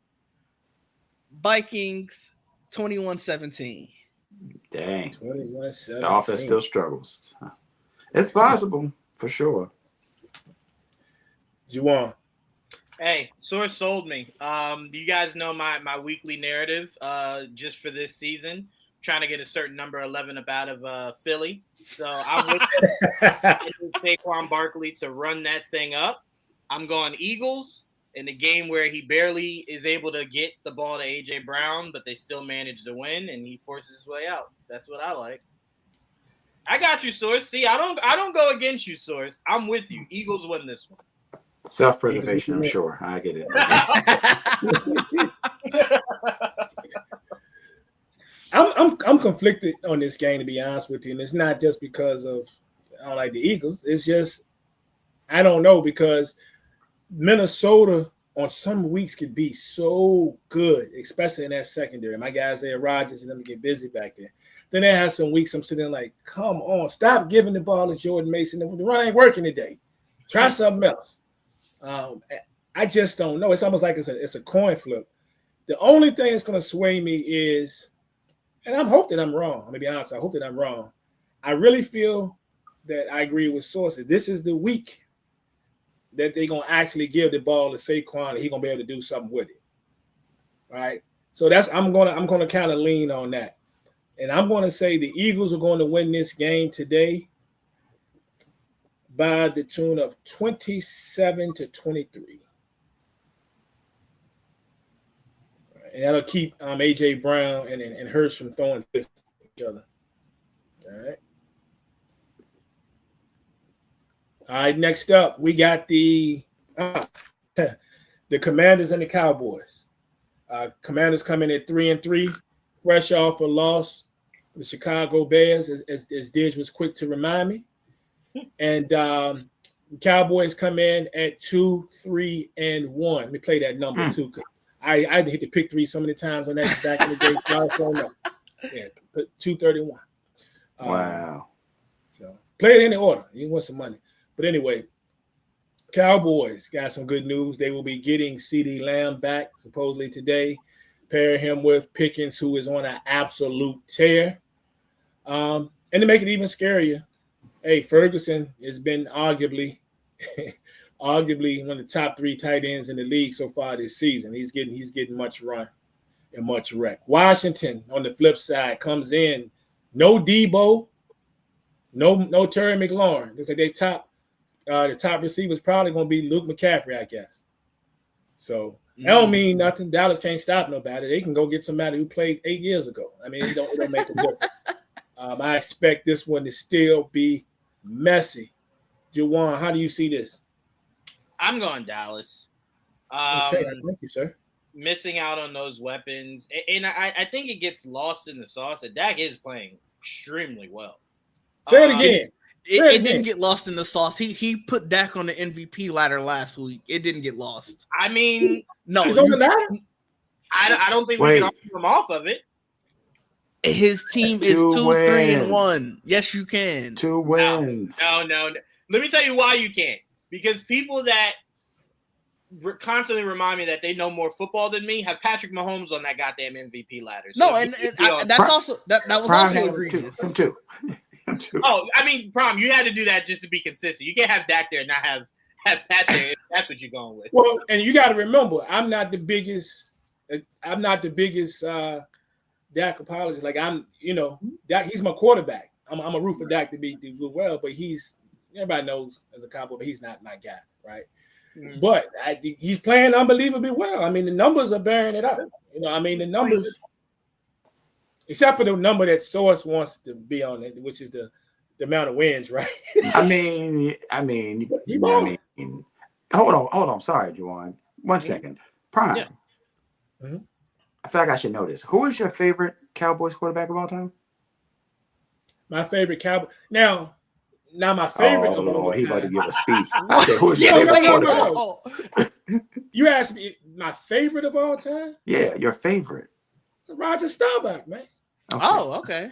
Vikings 21-17. Dang. 21-17. The offense still struggles. It's possible, for sure. Juwan. Hey, Source sold me. You guys know my weekly narrative just for this season. Trying to get a certain number 11 up out of Philly. So I'm with Saquon Barkley to run that thing up. I'm going Eagles in the game where he barely is able to get the ball to A.J. Brown, but they still manage to win, and he forces his way out. That's what I like. I got you, Source. See, I don't go against you, Source. I'm with you. Eagles win this one. Self-preservation, I'm sure. I get it. I'm conflicted on this game, to be honest with you, and it's not just because of I don't like the Eagles. It's just I don't know, because Minnesota on some weeks could be so good, especially in that secondary. My guys there, Rodgers, and them get busy back there. Then they have some weeks I'm sitting like, come on, stop giving the ball to Jordan Mason. The run ain't working today. Try something else. I just don't know. It's almost like it's a coin flip. The only thing that's going to sway me is, and I hope that I'm wrong. I'm going to be honest. I hope that I'm wrong. I really feel that I agree with sources. This is the week that they're going to actually give the ball to Saquon and he's going to be able to do something with it. All right. So I'm going to kind of lean on that. And I'm going to say the Eagles are going to win this game today by the tune of 27-23. And that'll keep A.J. Brown and Hurts from throwing fists at each other. All right. All right, next up, we got the Commanders and the Cowboys. Commanders come in at 3-3, fresh off a loss. The Chicago Bears, as Didge was quick to remind me. And Cowboys come in at 2-3-1. Let me play that number too. I had to hit the pick three so many times on that back in the day. Yeah, 231. Wow. So play it in the order. You want some money. But anyway, Cowboys got some good news. They will be getting CeeDee Lamb back supposedly today. Pair him with Pickens, who is on an absolute tear. And to make it even scarier, hey, Ferguson has been arguably one of the top 3 tight ends in the league so far this season. He's getting much run and much wreck. Washington, on the flip side, comes in no Debo, no Terry McLaurin. Looks like the top receiver is probably going to be Luke McCaffrey, I guess. So that don't mean nothing. Dallas can't stop nobody. They can go get somebody who played 8 years ago. I mean, it don't make a difference. I expect this one to still be messy. Juwan, how do you see this? I'm going Dallas. Okay, thank you, sir. Missing out on those weapons. And I think it gets lost in the sauce that Dak is playing extremely well. Say it again. It didn't get lost in the sauce. He put Dak on the MVP ladder last week. It didn't get lost. I mean, no, he's on the ladder. I don't think we can argue him off of it. His team is 2-3-1. Yes, you can. 2 wins. No. Let me tell you why you can't. Because people that constantly remind me that they know more football than me have Patrick Mahomes on that goddamn MVP ladder. So no, and that's also that was also egregious. Him too. Oh, I mean, Prom, you had to do that just to be consistent. You can't have Dak there and not have Pat there. If that's what you're going with. Well, and you got to remember, I'm not the biggest Dak apologist. Like Dak, he's my quarterback. I'm a root for Dak to do well, but everybody knows as a Cowboy, but he's not my guy, right? Mm-hmm. But he's playing unbelievably well. I mean, the numbers are bearing it out. The numbers, except for the number that Source wants to be on it, which is the the amount of wins, right? I mean, He balling. hold on. Sorry, Juwan. One second. Prime. Yeah. Mhm. I feel like I should know this. Who is your favorite Cowboys quarterback of all time? My favorite Cowboy. Now my Oh favorite of all Lord, he about to time. give a speech. I What? said, who's your Yeah, No, no, favorite no, wait, no, quarterback? no. no. You asked me my favorite of all time? Yeah, your favorite. Roger Staubach, man. Okay. Oh, okay.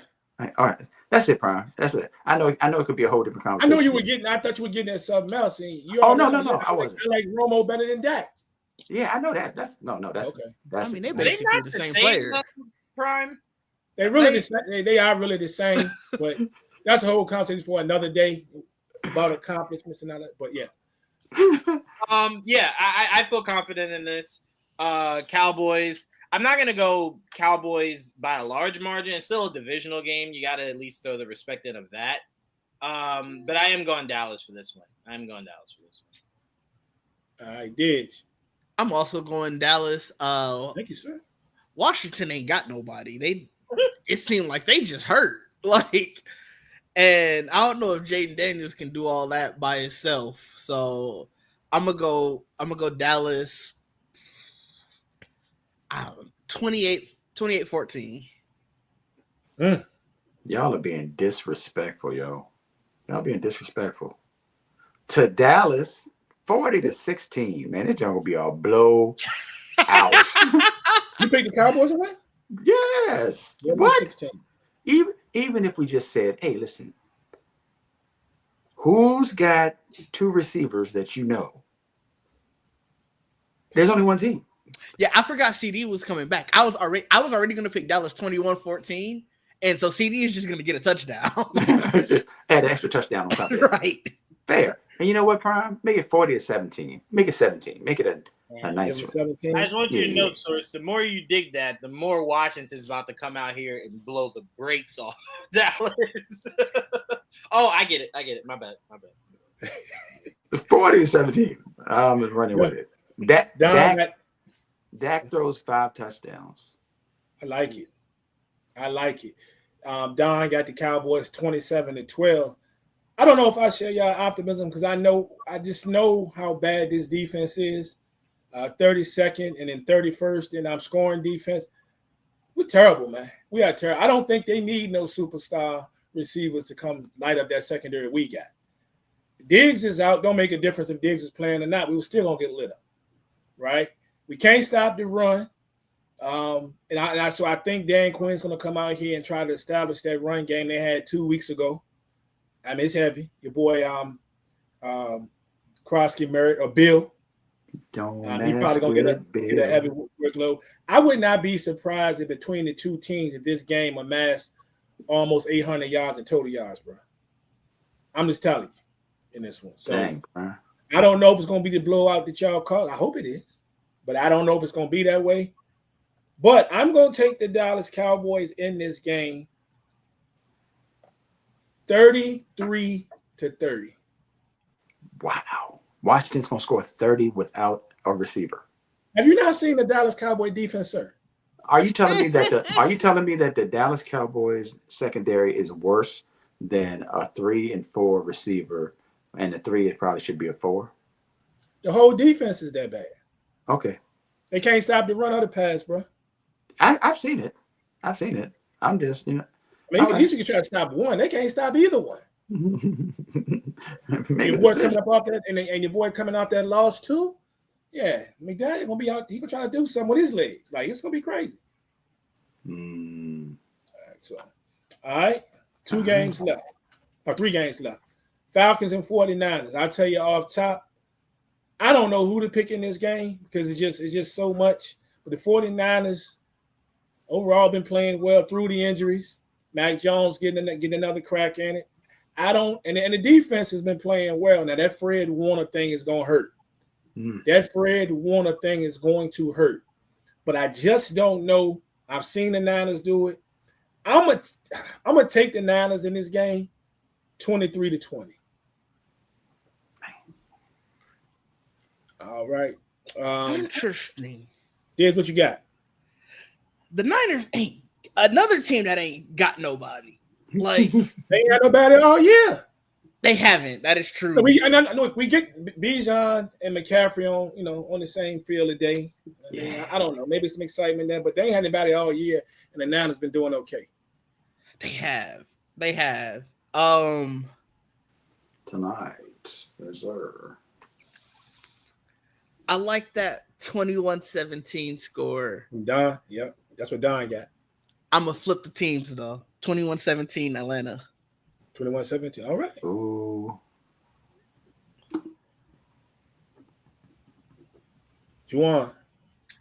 All right. That's it, Prime. That's it. I know it could be a whole different I know you conversation. were getting. I thought you were getting at something else. And you Oh already. no. I wasn't. I like Romo better than Dak. Yeah, I know that. That's Okay. I mean, they Are they basically not the the same same player. though, Prime? They really the same. They are really the same. But that's a whole conversation for another day about accomplishments and all that. But yeah. Yeah, I feel confident in this. Cowboys. I'm not gonna go Cowboys by a large margin. It's still a divisional game. You got to at least throw the respect in of that. But I am going Dallas for this one. I did. I'm also going Dallas. Thank you, sir. Washington ain't got nobody. It seemed like they just hurt. Like, and I don't know if Jaden Daniels can do all that by himself. So I'm gonna go Dallas. 28-14. Y'all are being disrespectful, yo. Y'all being disrespectful. To Dallas, 40-16. Man, this joint will be all blow out. You picked the Cowboys away? Yes. Yeah, What? 16. Even if we just said, hey, listen, who's got two receivers that you know? There's only one team. Yeah, I forgot CD was coming back. I was already gonna pick Dallas 21-14, and so CD is just gonna get a touchdown. Just add an extra touchdown on top of it. Right. Fair. And you know what, Prime? Make it 40-17. Make it 17. Make it a nice one. 17. I just want you to know, Yeah. Source, the more you dig that, the more Washington's about to come out here and blow the brakes off Dallas. Oh, I get it. My bad. 40-17. I'm running with it. Dak throws 5 touchdowns. I like it. Don got the Cowboys 27-12. I don't know if I share y'all optimism because I just know how bad this defense is. 32nd and then 31st, and I'm scoring defense. We're terrible, man. We are terrible. I don't think they need no superstar receivers to come light up that secondary we got. Diggs is out. Don't make a difference if Diggs is playing or not. We were still gonna get lit up, right? We can't stop the run. So I think Dan Quinn's going to come out here and try to establish that run game they had 2 weeks ago. I mean, it's heavy. Your boy Krosky Merritt or Bill. He probably going to get a heavy workload. I would not be surprised if between the two teams that this game amassed almost 800 yards in total yards, bro. I'm just telling you in this one. So Dang, bro. I don't know if it's going to be the blowout that y'all call. I hope it is. But I don't know if it's going to be that way. But I'm going to take the Dallas Cowboys in this game 33-30. Wow. Washington's going to score 30 without a receiver. Have you not seen the Dallas Cowboy defense, sir? Are you telling me that the Dallas Cowboys secondary is worse than a 3 and 4 receiver, and the 3 it probably should be a 4? The whole defense is that bad. Okay. They can't stop the run or the pass, bro. I've seen it. I'm just, I mean, at least you can try to stop one. They can't stop either one. Your boy coming up off that, and your boy coming off that loss too. Yeah, McDaniel gonna be out. He gonna try to do something with his legs. Like it's gonna be crazy. All right. 2 games left, or 3 games left. Falcons and 49ers. I'll tell you off top. I don't know who to pick in this game because it's just so much. But the 49ers overall been playing well through the injuries. Mac Jones getting another crack in it. And the defense has been playing well. Now that Fred Warner thing is gonna hurt. That Fred Warner thing is going to hurt. But I just don't know. I've seen the Niners do it. I'm gonna take the Niners in this game 23-20. All right. Interesting. Here's what you got. The Niners ain't another team that ain't got nobody. Like They ain't got nobody all year. they haven't. That is true. We get Bijan and McCaffrey on the same field today. I don't know. Maybe some excitement there, but they ain't had anybody all year, and the Niners been doing okay. They have. Tonight, yes, sir. I like that 21-17 score. Don, yep, that's what Don got. I'm gonna flip the teams though. 21-17 Atlanta. 21-17. All right. Ooh. Juwan.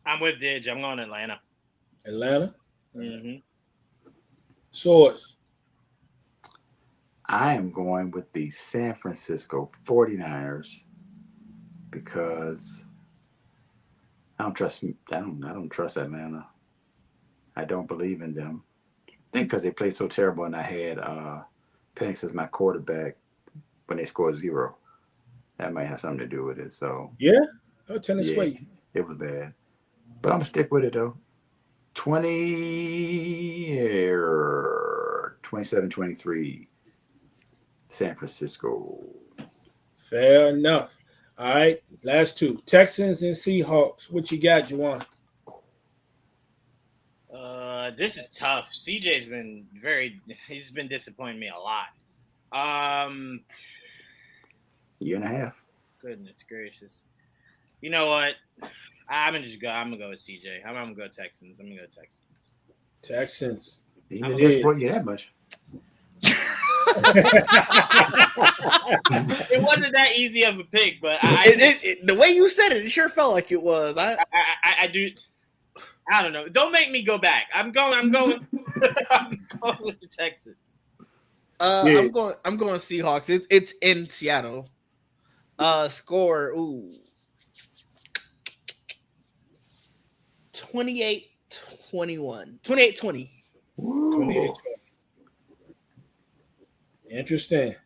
I'm with Didge. I'm going Atlanta. Atlanta. Mm-hmm. Source. I am going with the San Francisco 49ers because I don't trust Atlanta. I don't believe in them. I think because they played so terrible, and I had Penix as my quarterback when they scored 0. That might have something to do with it. So yeah, I'll tell you straight. It was bad, but I'm gonna stick with it though. 27-23, San Francisco. Fair enough. All right, last two. Texans and Seahawks. What you got, Juwan? This is tough. CJ's been he's been disappointing me a lot. Year and a half. Goodness gracious. You know what? I'm gonna go with CJ. I'm gonna go Texans. Texans. He didn't disappoint you that much. It wasn't that easy of a pick, but the way you said it sure felt like it was. I do. I don't know. Don't make me go back. I'm going. I'm going with the Texans. I'm going Seahawks. It's in Seattle. Score. Ooh. 28-21. 28-20. 28-20. Interesting.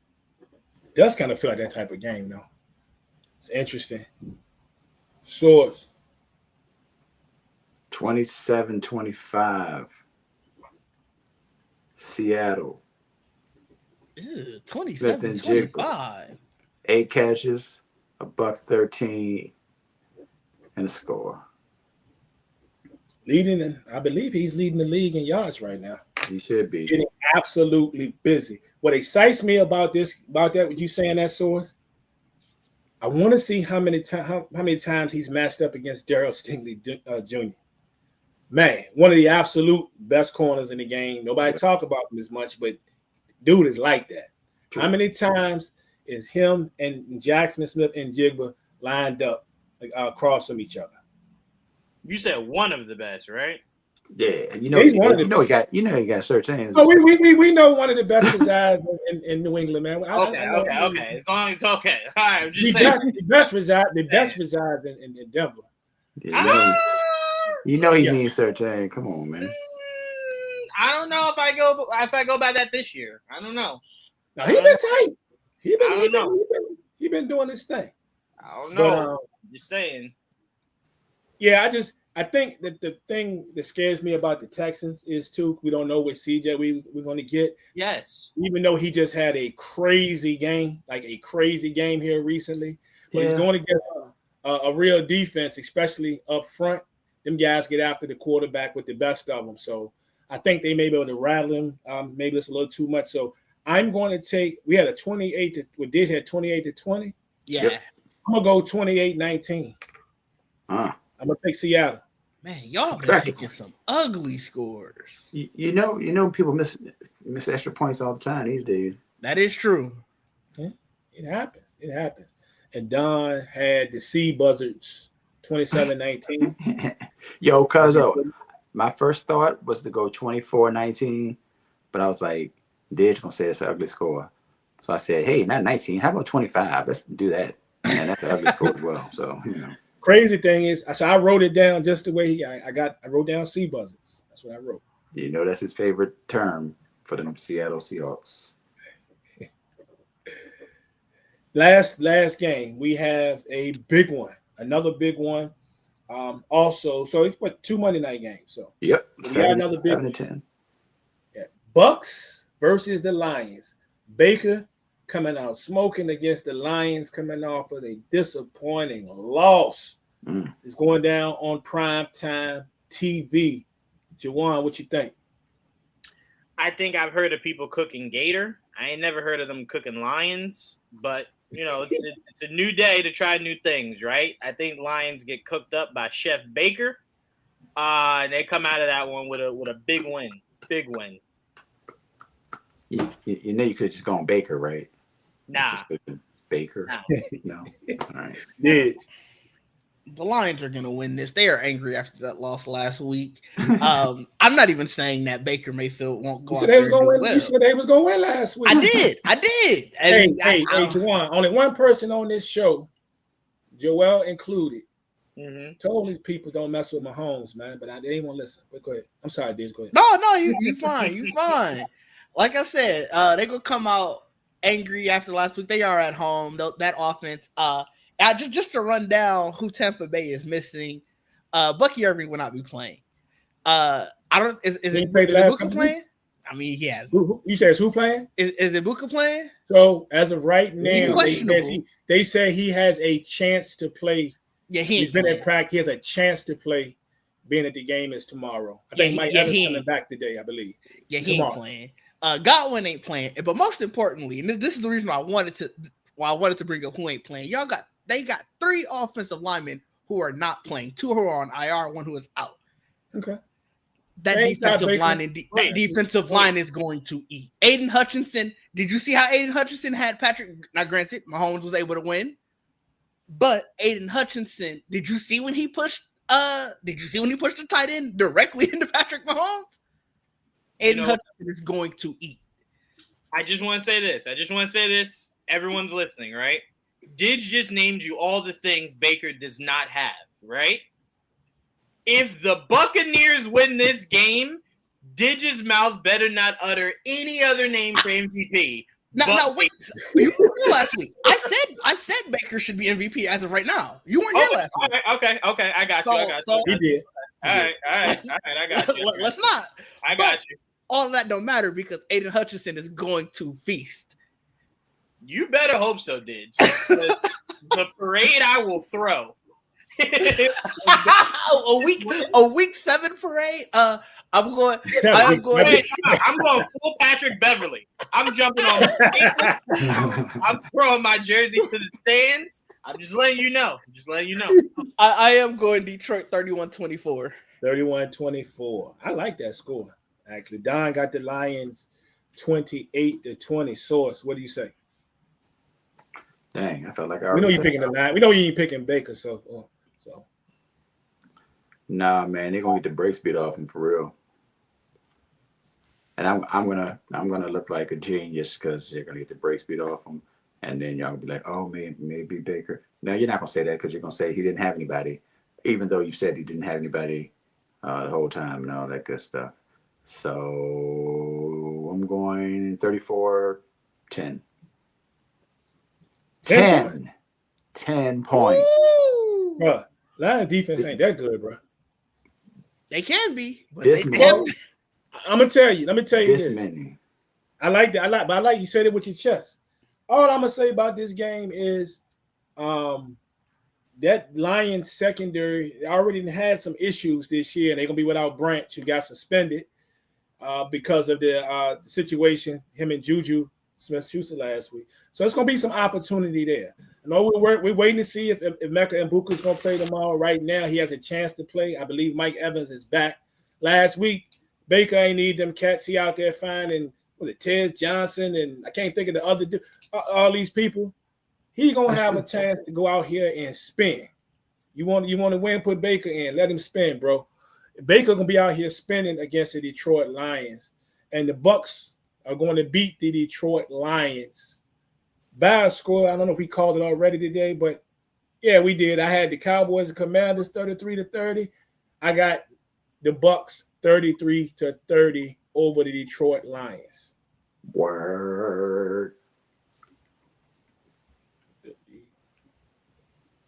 Does kind of feel like that type of game, though. It's interesting. Source. 27-25. Seattle. 27-25. 8 catches, $113, and a score. I believe he's leading the league in yards right now. He should be. Getting absolutely busy. What excites me about that, what you saying that, Source? I want to see how many times he's matched up against Darryl Stingley Jr. Man, one of the absolute best corners in the game. Nobody talk about him as much, but dude is like that. True. How many times is him and Jackson Smith and Jigba lined up across from each other? You said one of the best, right? Yeah, he's one of the. He got certain. Oh, we know one of the best resides in New England, man. Okay. As long as okay. All right, I'm just saying. The best resides in Denver. Yeah, he means certain. Come on, man. I don't know if I go by that this year. I don't know. No, he been tight. He been doing this thing. I don't know. Just saying. Yeah, I think that the thing that scares me about the Texans is too, we don't know what CJ we're going to get. Yes. Even though he just had a crazy game here recently, but he's going to get a real defense, especially up front. Them guys get after the quarterback with the best of them. So I think they may be able to rattle him. Maybe it's a little too much. So I'm going to take. We had a 28-20. Yeah. Yep. I'm gonna go 28-19. I'm gonna take Seattle. Man, y'all been making some ugly scores. You know, people miss extra points all the time these days. That is true. Yeah, it happens. And Don had the C Buzzards 27-19. Yo, cuzzo, my first thought was to go 24-19, but I was like, Didge gonna say it's an ugly score. So I said, hey, not 19, how about 25? Let's do that. And that's an ugly score as well. So, Crazy thing is, so I wrote it down just the way I wrote down C Buzzards. That's what I wrote. That's his favorite term for the Seattle Seahawks. Last game, we have a big one, another big one. Also, so it's 2 Monday night games. So yep, we got another big 7-10. Yeah, Bucs versus the Lions. Baker coming out smoking against the Lions, coming off of a disappointing loss. It's going down on primetime TV. Jawan, what you think? I think I've heard of people cooking gator. I ain't never heard of them cooking lions, but it's a new day to try new things, right? I think lions get cooked up by Chef Baker, and they come out of that one with a big win. Big win. You know you could have just gone Baker, right? Nah. Baker. No. All right. Yeah. The Lions are going to win this. They are angry after that loss last week. I'm not even saying that Baker Mayfield won't go out there and do well. You said they was going to win last week. I did. And hey, Juwan, only one person on this show, Joel included, told these people don't mess with Mahomes, man, but they didn't want to listen. But go ahead. I'm sorry, Diz, go ahead. No, you fine. You fine. Like I said, they're going to come out angry after last week. They are at home. That offense, just to run down who Tampa Bay is missing, Bucky Irving will not be playing. I don't. Is it Ibuka playing? I mean, he has. You said who playing? Is Ibuka playing? So as of right now, they say he has a chance to play. Yeah, he's been at practice. He has a chance to play. Being at the game is tomorrow. I think Mike Evans coming back today. I believe. Yeah, he ain't playing. Godwin ain't playing. But most importantly, and this is the reason why I wanted to bring up who ain't playing. They got 3 offensive linemen who are not playing. 2 who are on IR, 1 who is out. Okay. That defensive line is going to eat. Aiden Hutchinson. Did you see how Aiden Hutchinson had Patrick? Now, granted, Mahomes was able to win, but Aiden Hutchinson. Did you see when he pushed? The tight end directly into Patrick Mahomes? Aiden Hutchinson is going to eat. I just want to say this. Everyone's listening, right? Didge just named you all the things Baker does not have, right? If the Buccaneers win this game, Didge's mouth better not utter any other name for MVP. No, wait. You were here last week. I said Baker should be MVP as of right now. You weren't here last week. Okay. I got you. He did. All right. I got you. Let's not. I got you. All of that don't matter because Aiden Hutchinson is going to feast. You better hope so, Didge. The parade I will throw. a week 7 parade. I'm going full Patrick Beverly. I'm jumping on the table. I'm throwing my jersey to the stands. I'm just letting you know. I am going Detroit 31-24. 31-24. I like that score. Actually, Don got the Lions 28-20. Source, what do you say? Dang, I felt like we know you're picking the line. We know you ain't picking Baker, so. Nah, man, they're gonna get the brakes beat off him for real. And I'm gonna look like a genius because they're gonna get the brakes beat off him, and then y'all be like, oh, maybe Baker. No, you're not gonna say that because you're gonna say he didn't have anybody, even though you said he didn't have anybody the whole time and all that good stuff. So I'm going 34-10. 10 points. Bro, Lions defense ain't that good, bro. They can be. But I'm gonna tell you. Let me tell you this. Many. I like that. But I like you said it with your chest. All I'm gonna say about this game is, that Lions secondary already had some issues this year, and they're gonna be without Branch, who got suspended because of the situation him and Juju Smith-Schuster last week. So it's gonna be some opportunity there. I know we're waiting to see if Mecca and Buka is gonna play tomorrow. Right now, he has a chance to play. I believe Mike Evans is back. Last week, Baker ain't need them cats. He out there finding Ted Johnson and I can't think of the other all these people. He gonna have a chance to go out here and spin. You want to win? Put Baker in. Let him spin, bro. Baker gonna be out here spinning against the Detroit Lions, and the Bucs are going to beat the Detroit Lions by a score. I don't know if we called it already today, but yeah, we did. I had the Cowboys and Commanders 33-30. I got the Bucs 33-30 over the Detroit Lions. Word.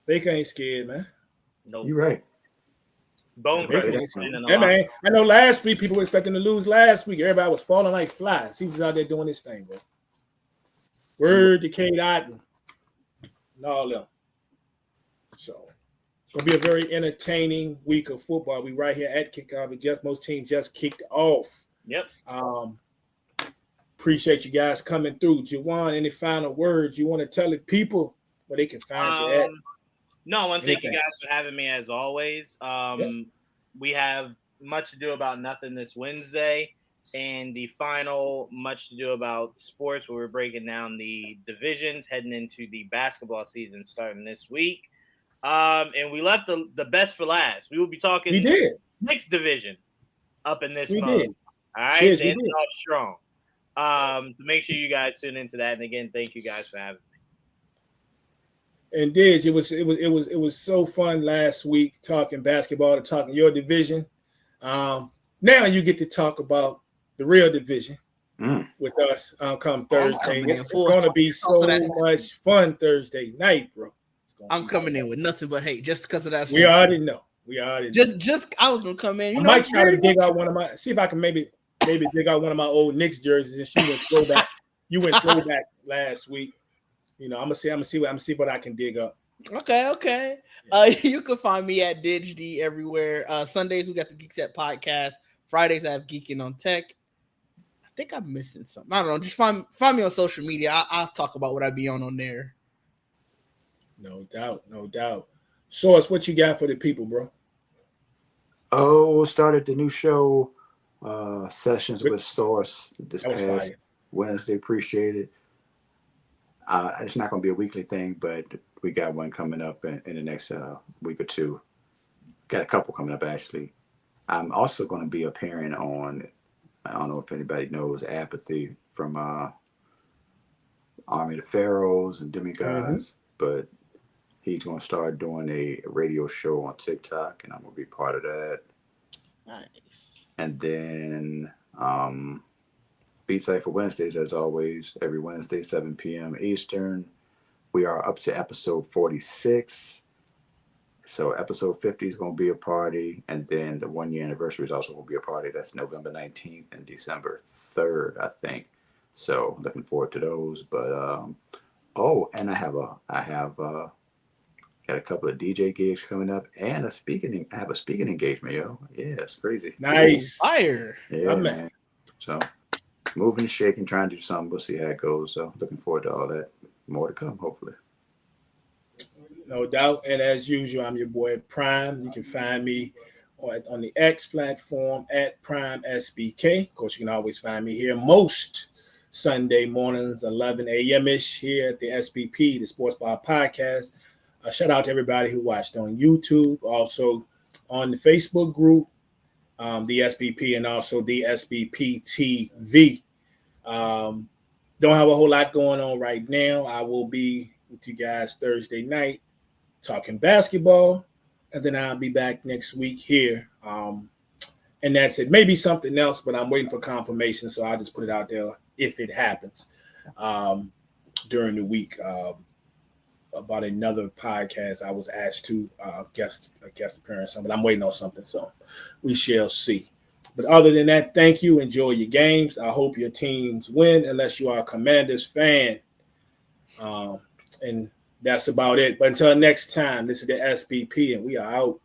Baker ain't scared, man. No, You're right. Bone They crushing. can- Yeah, man. I know last week people were expecting to lose last week. Everybody was falling like flies. He was out there doing his thing, bro. Word to K. Dot and all them. So it's gonna be a very entertaining week of football. We right here at kickoff. Most teams just kicked off. Yep. Appreciate you guys coming through. Jawan, any final words you want to tell the people where they can find you at? No, I want to thank you guys for having me as always. Yep. We have much to do about nothing this Wednesday, and the final much to do about sports, where we're breaking down the divisions heading into the basketball season starting this week. And we left the best for last. We will be talking We did. Next division up in this We mode. did. All right, Yes, to we end did. it off strong. So make sure you guys tune into that. And again, thank you guys for having me. And Didge, it was so fun last week talking basketball, talking your division. Now you get to talk about the real division with us come Thursday. It's going to be so much fun Thursday night, bro. I'm coming in with nothing but hate just because of that. We already know. Just I was gonna come in. I might try to dig out one of my. See if I can maybe dig out one of my old Knicks jerseys. And she went throwback. You went throwback last week. You know, I'm gonna see what I can dig up. Okay. You can find me at DidgeD everywhere. Sundays we got the Geek Set podcast. Fridays I have Geeking on Tech. I think I'm missing something. I don't know. Just find me on social media. I'll talk about what I be on there. No doubt. Source, what you got for the people, bro? Oh, started the new show, Sessions with Source this past fire. Wednesday. Appreciate it. It's not going to be a weekly thing, but we got one coming up in the next week or two. Got a couple coming up, actually. I'm also going to be appearing on, I don't know if anybody knows Apathy from Army of the Pharaohs and Demigods, but he's going to start doing a radio show on TikTok, and I'm going to be part of that. Nice. And then Beat Site for Wednesdays, as always, every Wednesday, 7 p.m. Eastern. We are up to episode 46. So episode 50 is going to be a party. And then the 1 year anniversary is also going to be a party. That's November 19th and December 3rd, I think. So looking forward to those. But, and I have got a couple of DJ gigs coming up and I have a speaking engagement, yo. Yeah, it's crazy. Nice. Fire. Yeah, man. So moving and shaking, trying to do something. We'll see how it goes. So looking forward to all that. More to come, hopefully. No doubt. And as usual, I'm your boy Prime. You can find me on the X platform at Prime SBK. Of course, you can always find me here most Sunday mornings, 11 a.m.-ish here at the SBP, the Sports Bar Podcast. Shout out to everybody who watched on YouTube, also on the Facebook group, the SBP, and also the SBP TV. Don't have a whole lot going on right now. I will be with you guys Thursday night talking basketball, and then I'll be back next week here. And that's it. Maybe something else, but I'm waiting for confirmation, so I'll just put it out there if it happens during the week. About another podcast I was asked to guest appearance, but I'm waiting on something, so we shall see. But other than that, thank you. Enjoy your games. I hope your teams win, unless you are a Commanders fan. And that's about it. But until next time, this is the SBP, and we are out.